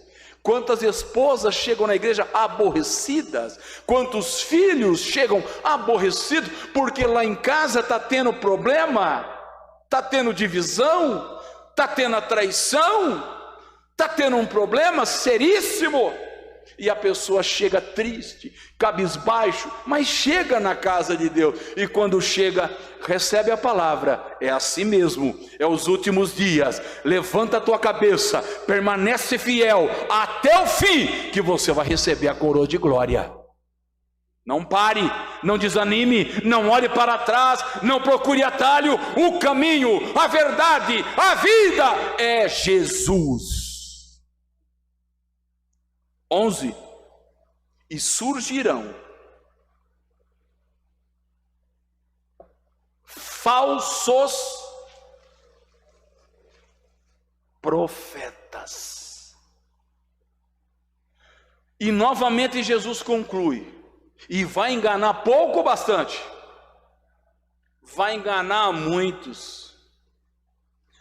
Speaker 1: Quantas esposas chegam na igreja aborrecidas? Quantos filhos chegam aborrecidos? Porque lá em casa está tendo problema, está tendo divisão, está tendo a traição, está tendo um problema seríssimo. E a pessoa chega triste, cabisbaixo, mas chega na casa de Deus. E quando chega, recebe a palavra. É assim mesmo, é os últimos dias. Levanta a tua cabeça, permanece fiel até o fim, que você vai receber a coroa de glória. Não pare, não desanime, não olhe para trás, não procure atalho. O caminho, a verdade, a vida é Jesus. 11. E surgirão falsos profetas. E novamente Jesus conclui, e vai enganar pouco ou bastante? Vai enganar muitos.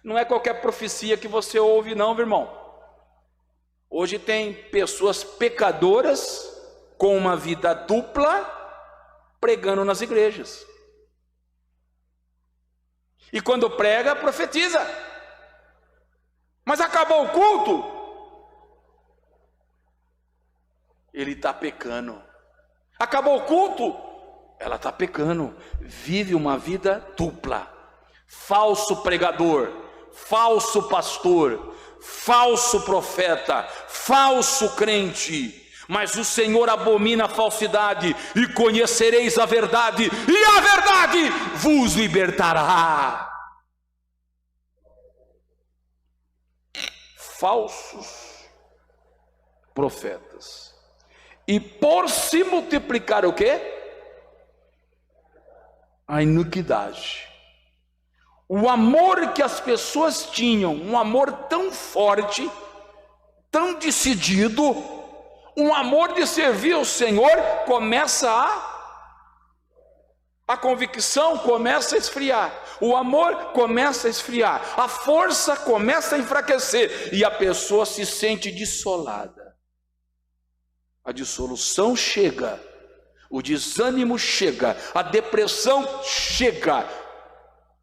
Speaker 1: Não é qualquer profecia que você ouve não, meu irmão. Hoje tem pessoas pecadoras com uma vida dupla pregando nas igrejas. E quando prega, profetiza. Mas acabou o culto, ele está pecando. Acabou o culto, ela está pecando. Vive uma vida dupla. Falso pregador, falso pastor, falso profeta, falso crente. Mas o Senhor abomina a falsidade, e conhecereis a verdade, e a verdade vos libertará. Falsos profetas. E por se multiplicar o quê? A iniquidade. O amor que as pessoas tinham, um amor tão forte, tão decidido, um amor de servir ao Senhor, começa a convicção começa a esfriar, o amor começa a esfriar, a força começa a enfraquecer, e a pessoa se sente desolada. A dissolução chega, o desânimo chega, a depressão chega,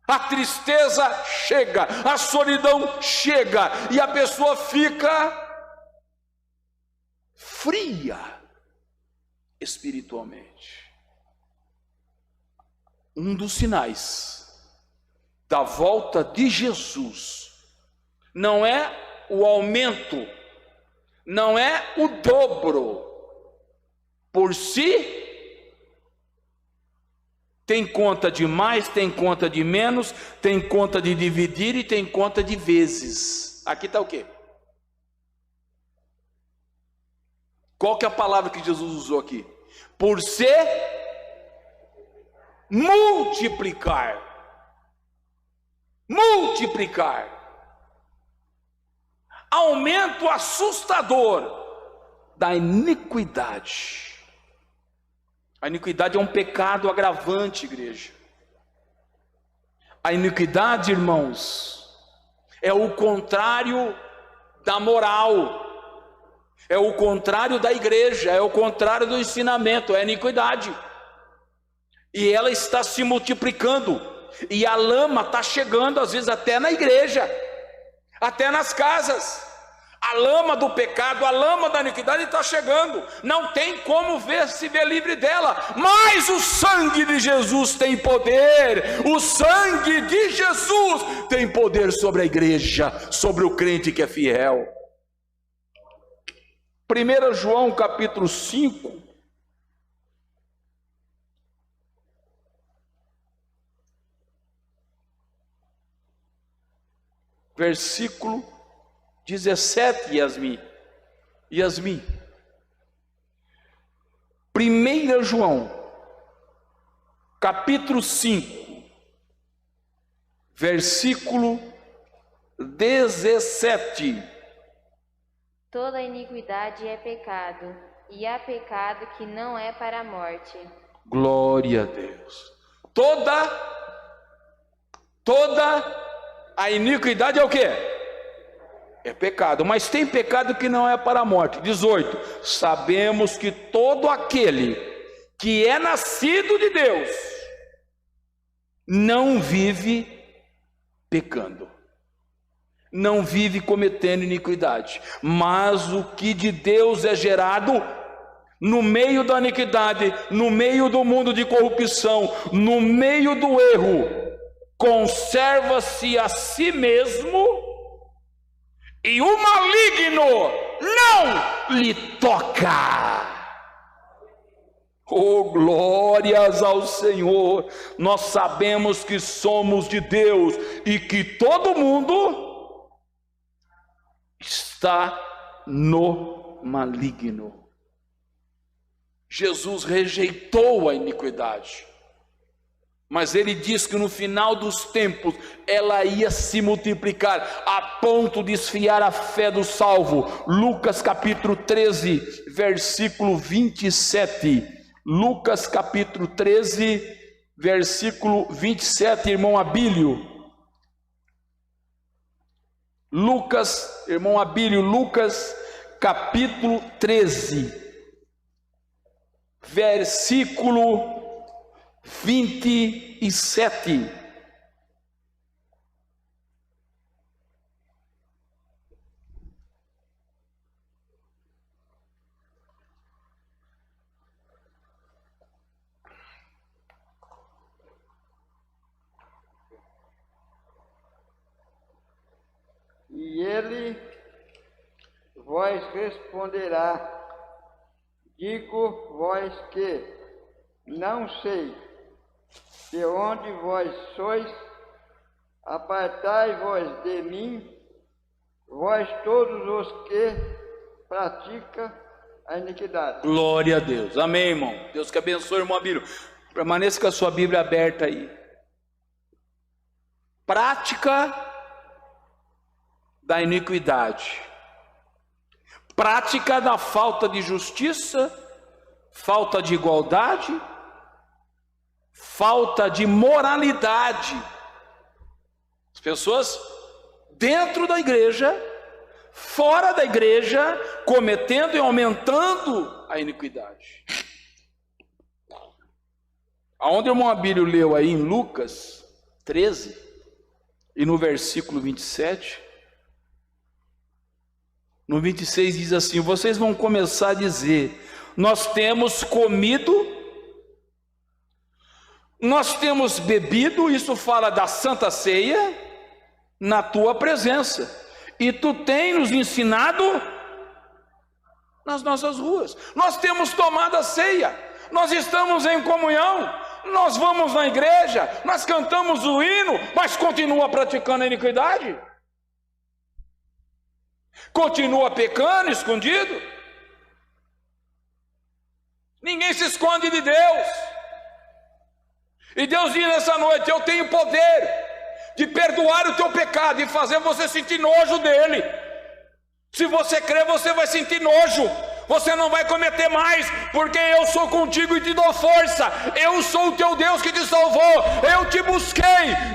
Speaker 1: a tristeza chega, a solidão chega, e a pessoa fica fria espiritualmente. Um dos sinais da volta de Jesus não é o aumento, não é o dobro. Por si, tem conta de mais, tem conta de menos, tem conta de dividir e tem conta de vezes. Aqui está o quê? Qual que é a palavra que Jesus usou aqui? Por ser multiplicar. Multiplicar. Aumento assustador da iniquidade. A iniquidade é um pecado agravante, igreja. A iniquidade, irmãos, é o contrário da moral. É o contrário da igreja, é o contrário do ensinamento, é a iniquidade. E ela está se multiplicando, e a lama está chegando às vezes até na igreja, até nas casas. A lama do pecado, a lama da iniquidade está chegando, não tem como se ver livre dela, mas o sangue de Jesus tem poder, o sangue de Jesus tem poder sobre a igreja, sobre o crente que é fiel. 1 João capítulo 5, versículo 17, Yasmin. 1 João capítulo 5, versículo 17.
Speaker 5: Toda iniquidade é pecado, e há pecado que não é para a morte.
Speaker 1: Glória a Deus. Toda a iniquidade é o quê? é pecado, mas tem pecado que não é para a morte. 18, sabemos que todo aquele que é nascido de Deus não vive pecando, não vive cometendo iniquidade, mas o que de Deus é gerado no meio da iniquidade, no meio do mundo de corrupção, no meio do erro, conserva-se a si mesmo, e o maligno não lhe toca. Oh, glórias ao Senhor! Nós sabemos que somos de Deus e que todo mundo está no maligno. Jesus rejeitou a iniquidade, mas ele diz que no final dos tempos ela ia se multiplicar a ponto de esfriar a fé do salvo. Lucas capítulo 13, versículo 27. Lucas capítulo 13, versículo 27, irmão Abílio. Lucas, irmão Abílio, Lucas capítulo 13, versículo 27.
Speaker 6: E ele vós responderá: digo-vos que não sei de onde vós sois, apartai-vos de mim, vós todos os que praticam a iniquidade.
Speaker 1: Glória a Deus, amém, irmão. Deus que abençoe, irmão Abílio. Permaneça com a sua Bíblia aberta aí. Prática da iniquidade, prática da falta de justiça, falta de igualdade, falta de moralidade. As pessoas dentro da igreja, fora da igreja, cometendo e aumentando a iniquidade. Aonde o irmão Abílio leu aí em Lucas 13, e no versículo 27, no 26 diz assim: vocês vão começar a dizer, nós temos comido, nós temos bebido, isso fala da Santa Ceia, na tua presença, e tu tens nos ensinado nas nossas ruas. Nós temos tomado a ceia, nós estamos em comunhão, nós vamos na igreja, nós cantamos o hino, mas continua praticando a iniquidade, continua pecando escondido. Ninguém se esconde de Deus. E Deus diz nessa noite: eu tenho poder de perdoar o teu pecado e fazer você sentir nojo dele. Se você crer, você vai sentir nojo, você não vai cometer mais, porque eu sou contigo e te dou força. Eu sou o teu Deus que te salvou, eu te busquei,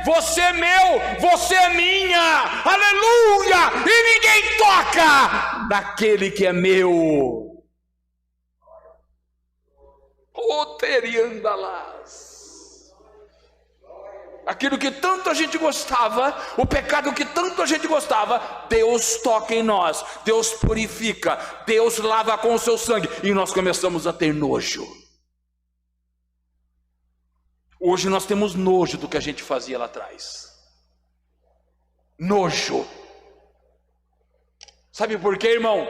Speaker 1: você é meu, você é minha, aleluia, e ninguém toca daquele que é meu. O teriandalás, aquilo que tanto a gente gostava, o pecado que tanto a gente gostava, Deus toca em nós, Deus purifica, Deus lava com o seu sangue, e nós começamos a ter nojo. Hoje nós temos nojo do que a gente fazia lá atrás. Nojo. Sabe por quê, irmão?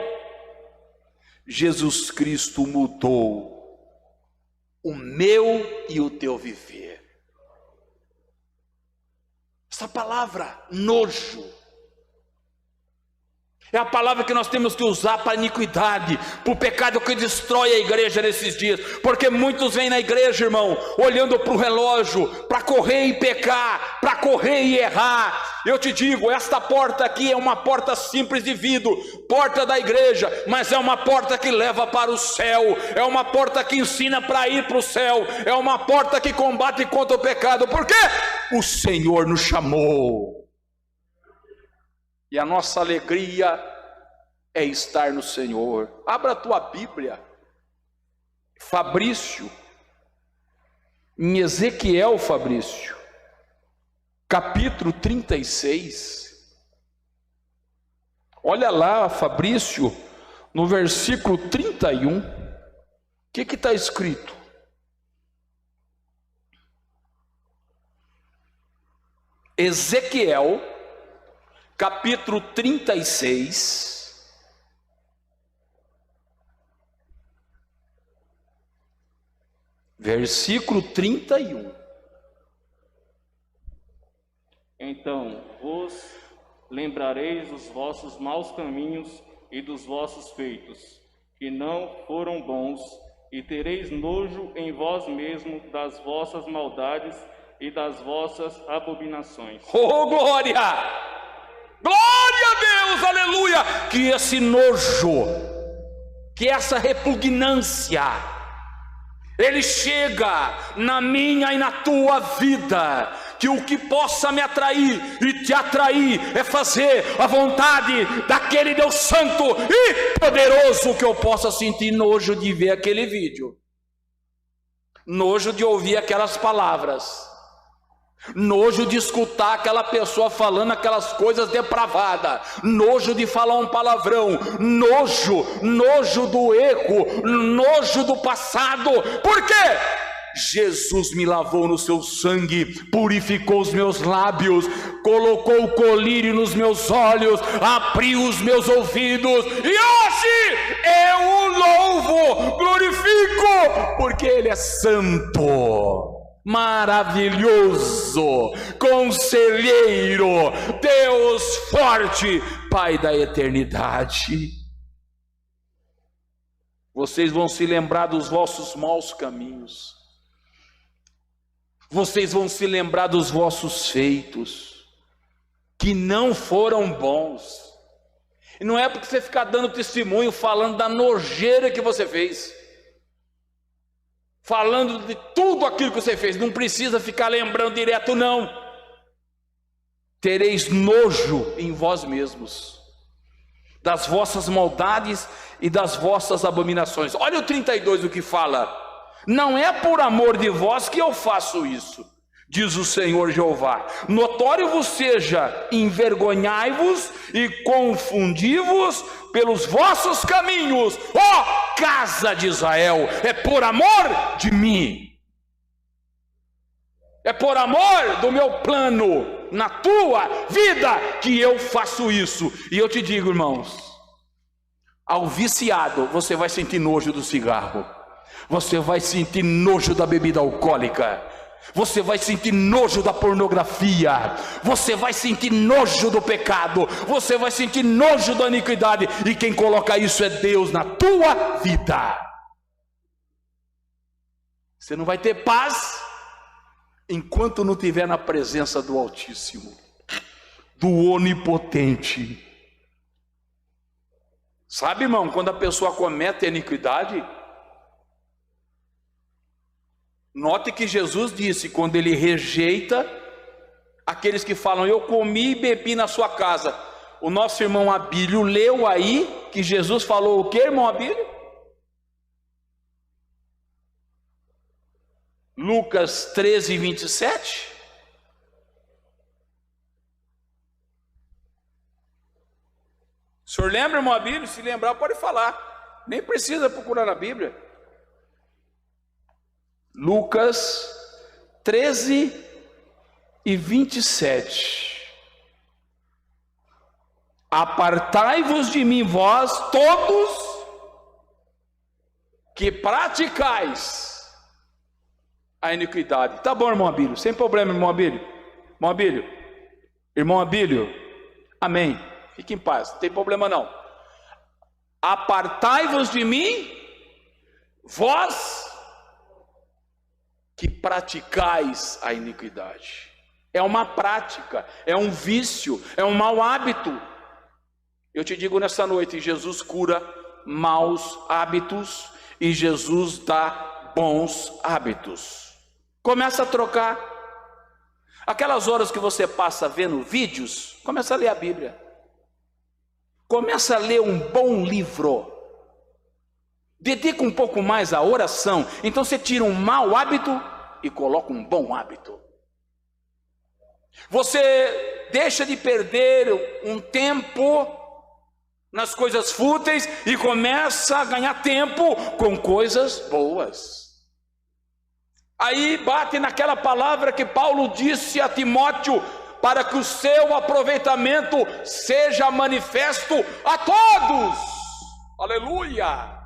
Speaker 1: Jesus Cristo mudou o meu e o teu viver. Essa palavra nojo é a palavra que nós temos que usar para a iniquidade, para o pecado que destrói a igreja nesses dias, porque muitos vêm na igreja, irmão, olhando para o relógio, para correr e pecar, para correr e errar. Eu te digo, esta porta aqui é uma porta simples de vidro, porta da igreja, mas é uma porta que leva para o céu, é uma porta que ensina para ir para o céu, é uma porta que combate contra o pecado, porque o Senhor nos chamou. E E a nossa alegria é estar no Senhor. Abra a tua Bíblia, Fabrício, em Ezequiel, Fabrício, capítulo 36. Olha lá, Fabrício, no versículo 31, o que está escrito? Ezequiel, capítulo 36, versículo 31.
Speaker 7: Então vos lembrareis dos vossos maus caminhos e dos vossos feitos, que não foram bons, e tereis nojo em vós mesmo das vossas maldades e das vossas abominações.
Speaker 1: Oh, glória! Glória a Deus, aleluia! Que esse nojo, que essa repugnância, ele chega na minha e na tua vida, que o que possa me atrair e te atrair é fazer a vontade daquele Deus santo e poderoso, que eu possa sentir nojo de ver aquele vídeo, nojo de ouvir aquelas palavras, nojo de escutar aquela pessoa falando aquelas coisas depravadas, nojo de falar um palavrão, nojo do erro, nojo do passado. Por quê? Jesus me lavou no seu sangue, purificou os meus lábios, colocou o colírio nos meus olhos, abriu os meus ouvidos, e hoje eu o louvo, glorifico, porque Ele é santo, maravilhoso, conselheiro, Deus forte, Pai da eternidade. Vocês vão se lembrar dos vossos maus caminhos, vocês vão se lembrar dos vossos feitos, que não foram bons. E não é porque você ficar dando testemunho, falando da nojeira que você fez, falando de tudo aquilo que você fez, não precisa ficar lembrando direto, não. Tereis nojo em vós mesmos das vossas maldades e das vossas abominações. Olha o 32, o que fala: não é por amor de vós que eu faço isso, diz o Senhor Jeová. Notório vos seja, envergonhai-vos e confundi-vos pelos vossos caminhos, ó casa de Israel. É por amor de mim, é por amor do meu plano na tua vida que eu faço isso. E eu te digo, irmãos, ao viciado você vai sentir nojo do cigarro, você vai sentir nojo da bebida alcoólica, você vai sentir nojo da pornografia, você vai sentir nojo do pecado, você vai sentir nojo da iniquidade, e quem coloca isso é Deus na tua vida. Você não vai ter paz enquanto não estiver na presença do Altíssimo, do Onipotente. Sabe, irmão, quando a pessoa comete a iniquidade, note que Jesus disse, quando ele rejeita aqueles que falam, eu comi e bebi na sua casa. O nosso irmão Abílio leu aí que Jesus falou o que, irmão Abílio? Lucas 13, 27. O senhor lembra, irmão Abílio? Se lembrar pode falar, nem precisa procurar na Bíblia. Lucas 13 e 27. Apartai-vos de mim, vós todos que praticais a iniquidade. Tá bom, irmão Abílio, sem problema, irmão Abílio. Irmão Abílio, amém. Fique em paz, não tem problema não. Apartai-vos de mim, vós que praticais a iniquidade. É uma prática, é um vício, é um mau hábito. Eu te digo nessa noite, Jesus cura maus hábitos e Jesus dá bons hábitos. Começa a trocar. Aquelas horas que você passa vendo vídeos, começa a ler a Bíblia. Começa a ler um bom livro. Dedica um pouco mais à oração. Então você tira um mau hábito e coloca um bom hábito. Você deixa de perder um tempo nas coisas fúteis e começa a ganhar tempo com coisas boas. Aí bate naquela palavra que Paulo disse a Timóteo, para que o seu aproveitamento seja manifesto a todos. Aleluia!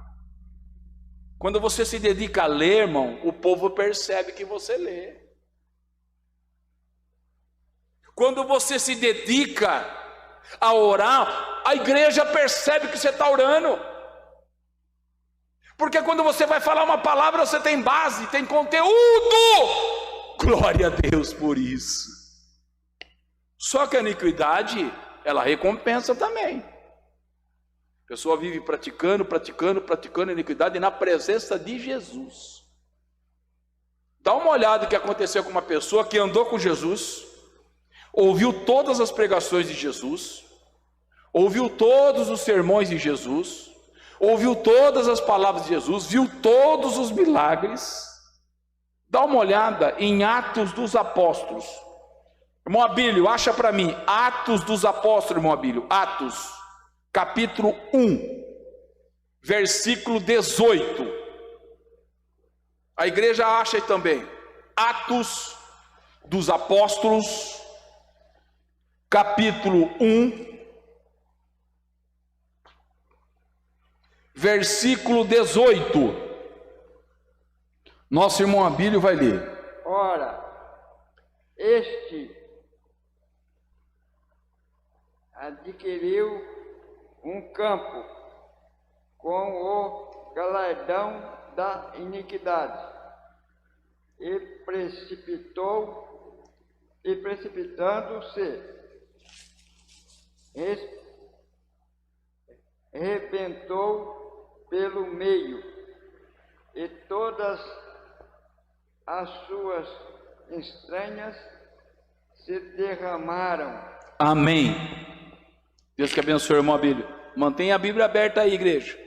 Speaker 1: Quando você se dedica a ler, irmão, o povo percebe que você lê. Quando você se dedica a orar, a igreja percebe que você está orando. Porque quando você vai falar uma palavra, você tem base, tem conteúdo. Glória a Deus por isso. Só que a iniquidade, ela recompensa também. A pessoa vive praticando a iniquidade na presença de Jesus. Dá uma olhada no que aconteceu com uma pessoa que andou com Jesus, ouviu todas as pregações de Jesus, ouviu todos os sermões de Jesus, ouviu todas as palavras de Jesus, viu todos os milagres. Dá uma olhada em Atos dos Apóstolos. Irmão Abílio, acha para mim, Atos dos Apóstolos, irmão Abílio, Atos, capítulo 1, versículo 18. A igreja acha aí também, Atos dos Apóstolos, capítulo 1, versículo 18. Nosso irmão Abílio vai ler.
Speaker 6: Ora, este adquiriu um campo com o galardão da iniquidade e precipitando-se, rebentou pelo meio, e todas as suas entranhas se derramaram.
Speaker 1: Amém. Deus que abençoe, irmão Abílio. Mantenha a Bíblia aberta aí, igreja.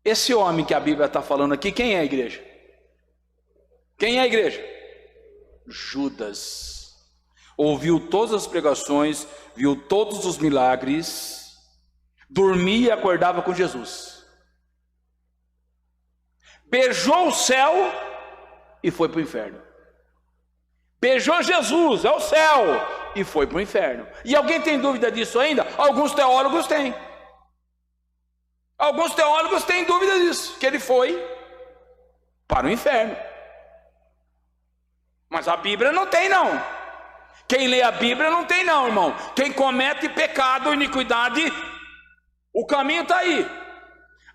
Speaker 1: Esse homem que a Bíblia está falando aqui, quem é a igreja? Quem é a igreja? Judas. Ouviu todas as pregações, viu todos os milagres, dormia e acordava com Jesus. Beijou o céu e foi para o inferno. Beijou Jesus, é o céu, e foi para o inferno. E alguém tem dúvida disso ainda? Alguns teólogos têm. Alguns teólogos têm dúvida disso, que ele foi para o inferno. Mas a Bíblia não tem, não. Quem lê a Bíblia não tem, não, irmão. Quem comete pecado, iniquidade, o caminho está aí,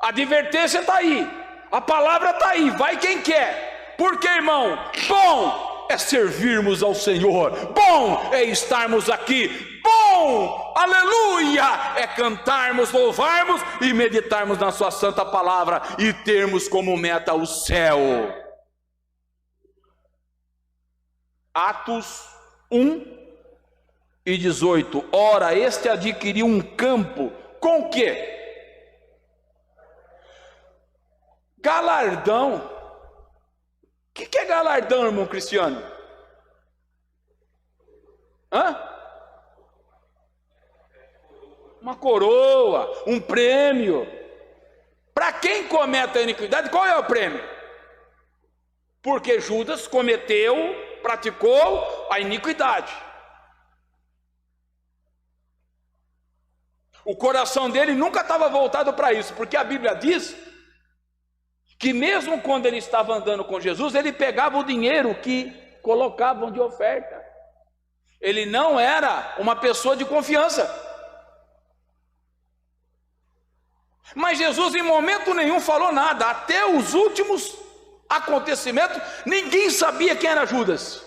Speaker 1: a advertência está aí, a palavra está aí, vai quem quer. Porque, irmão, bom é servirmos ao Senhor, bom é estarmos aqui, bom, aleluia, é cantarmos, louvarmos e meditarmos na sua santa palavra e termos como meta o céu. Atos 1 e 18. Ora, este adquiriu um campo com o quê? Galardão. O que é galardão, irmão Cristiano? Uma coroa, um prêmio. Para quem comete a iniquidade, qual é o prêmio? Porque Judas praticou a iniquidade. O coração dele nunca estava voltado para isso, porque a Bíblia diz que mesmo quando ele estava andando com Jesus, ele pegava o dinheiro que colocavam de oferta. Ele não era uma pessoa de confiança. Mas Jesus em momento nenhum falou nada. Até os últimos acontecimentos, ninguém sabia quem era Judas.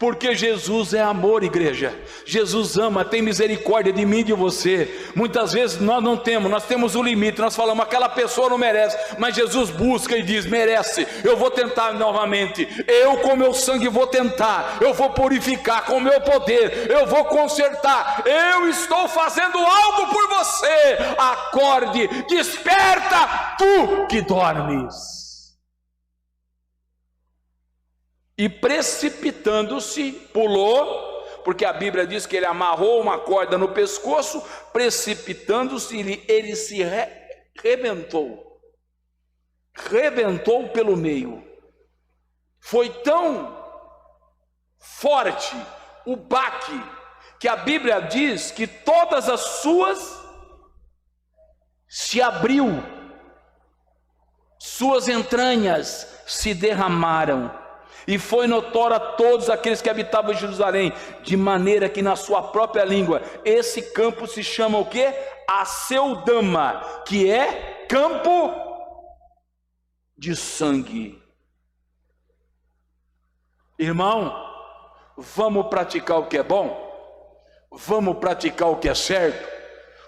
Speaker 1: Porque Jesus é amor, igreja. Jesus ama, tem misericórdia de mim e de você. Muitas vezes nós não temos, nós temos um limite. Nós falamos, aquela pessoa não merece. Mas Jesus busca e diz, merece. Eu vou tentar novamente. Eu com meu sangue vou tentar. Eu vou purificar com meu poder. Eu vou consertar. Eu estou fazendo algo por você. Acorde, desperta, tu que dormes. E precipitando-se, pulou, porque a Bíblia diz que ele amarrou uma corda no pescoço, precipitando-se, ele se rebentou pelo meio. Foi tão forte o baque, que a Bíblia diz que todas as suas se abriu, suas entranhas se derramaram. E foi notório a todos aqueles que habitavam em Jerusalém, de maneira que na sua própria língua, esse campo se chama o quê? Aceldama, que é campo de sangue. Irmão, vamos praticar o que é bom? Vamos praticar o que é certo?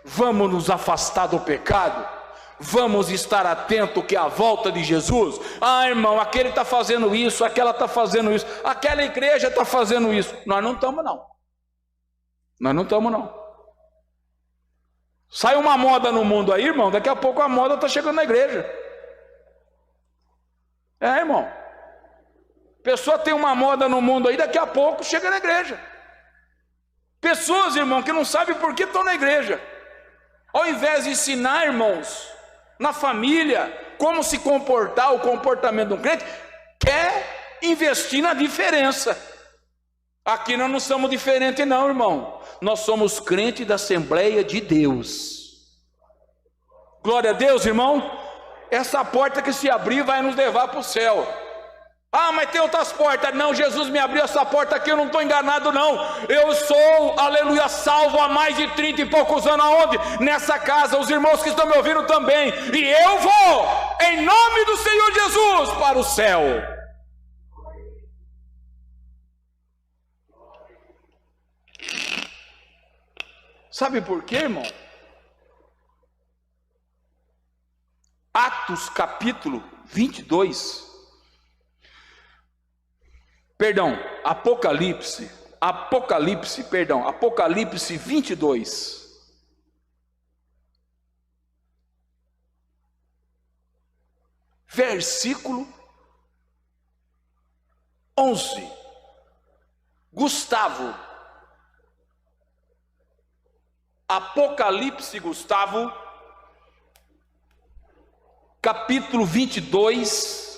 Speaker 1: Vamos nos afastar do pecado? Vamos estar atentos que é a volta de Jesus. Ah, irmão, aquele está fazendo isso, aquela está fazendo isso, aquela igreja está fazendo isso. Nós não estamos não. Nós não estamos não. Sai uma moda no mundo aí, irmão, daqui a pouco a moda está chegando na igreja. É, irmão. Pessoa tem uma moda no mundo aí, daqui a pouco chega na igreja. Pessoas, irmão, que não sabem por que estão na igreja. Ao invés de ensinar, irmãos, na família, como se comportar, o comportamento de um crente, quer investir na diferença. Aqui nós não somos diferentes não, irmão. Nós somos crentes da Assembleia de Deus. Glória a Deus, irmão. Essa porta que se abrir vai nos levar para o céu. Ah, mas tem outras portas. Não, Jesus me abriu essa porta aqui, eu não estou enganado não. Eu sou, aleluia, salvo há mais de 30 e poucos anos. Aonde? Nessa casa, os irmãos que estão me ouvindo também. E eu vou, em nome do Senhor Jesus, para o céu. Sabe por quê, irmão? Atos capítulo 22... Apocalipse 22. Versículo 11. Gustavo. Apocalipse, Gustavo, capítulo 22.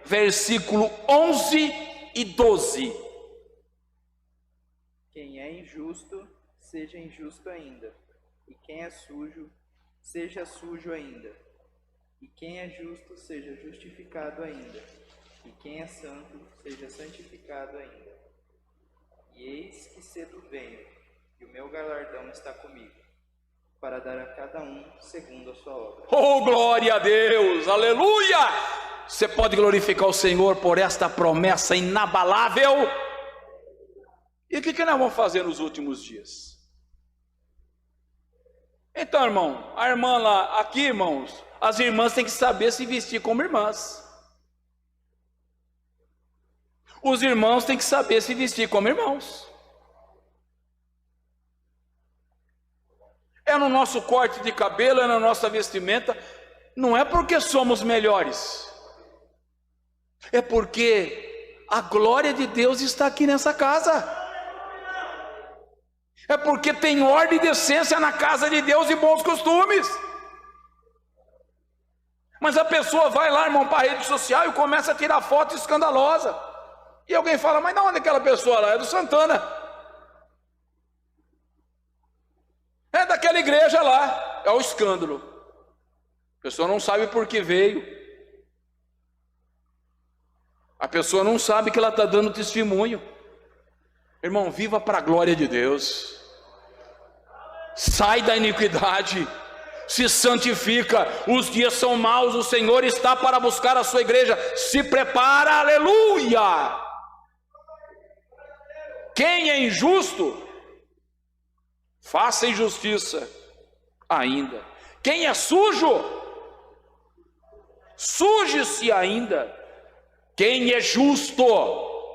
Speaker 1: Versículo 11 e 12.
Speaker 8: Quem é injusto, seja injusto ainda. E quem é sujo, seja sujo ainda. E quem é justo, seja justificado ainda. E quem é santo, seja santificado ainda. E eis que cedo venho, e o meu galardão está comigo, para dar a cada um segundo a sua obra.
Speaker 1: Oh, glória a Deus, aleluia! Você pode glorificar o Senhor por esta promessa inabalável. E o que nós vamos fazer nos últimos dias? Então, irmão, a irmã lá, aqui, irmãos, as irmãs têm que saber se vestir como irmãs. Os irmãos têm que saber se vestir como irmãos. É no nosso corte de cabelo, é na nossa vestimenta. Não é porque somos melhores. É porque a glória de Deus está aqui nessa casa. É porque tem ordem e decência na casa de Deus e bons costumes. Mas a pessoa vai lá, irmão, para a rede social e começa a tirar foto escandalosa. E alguém fala, mas de onde é aquela pessoa lá? É do Santana. É daquela igreja lá. É o escândalo. A pessoa não sabe por que veio. A pessoa não sabe que ela está dando testemunho. Irmão, viva para a glória de Deus. Sai da iniquidade. Se santifica. Os dias são maus. O Senhor está para buscar a sua igreja. Se prepara, aleluia. Quem é injusto, faça injustiça ainda. Quem é sujo, suje-se ainda. Quem é justo,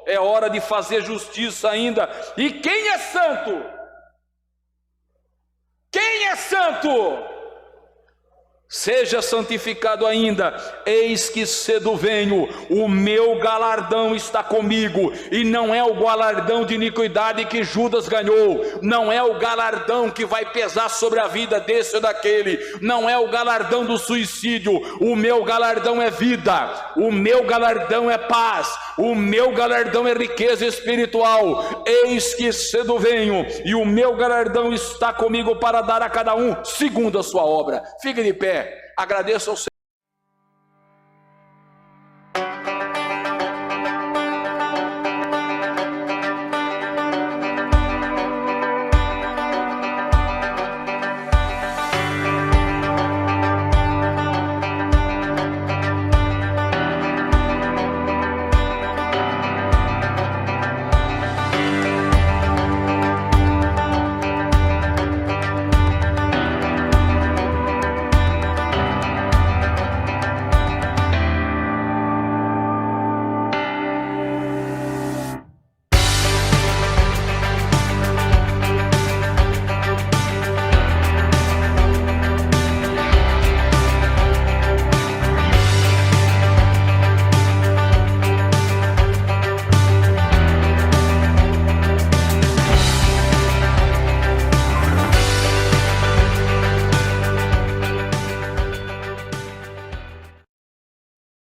Speaker 1: é hora de fazer justiça ainda. E quem é santo? Quem é santo? Seja santificado ainda. Eis que cedo venho, o meu galardão está comigo, e não é o galardão de iniquidade que Judas ganhou, não é o galardão que vai pesar sobre a vida desse ou daquele, não é o galardão do suicídio. O meu galardão é vida, o meu galardão é paz, o meu galardão é riqueza espiritual. Eis que cedo venho, e o meu galardão está comigo para dar a cada um segundo a sua obra. Fique de pé, agradeço ao Senhor.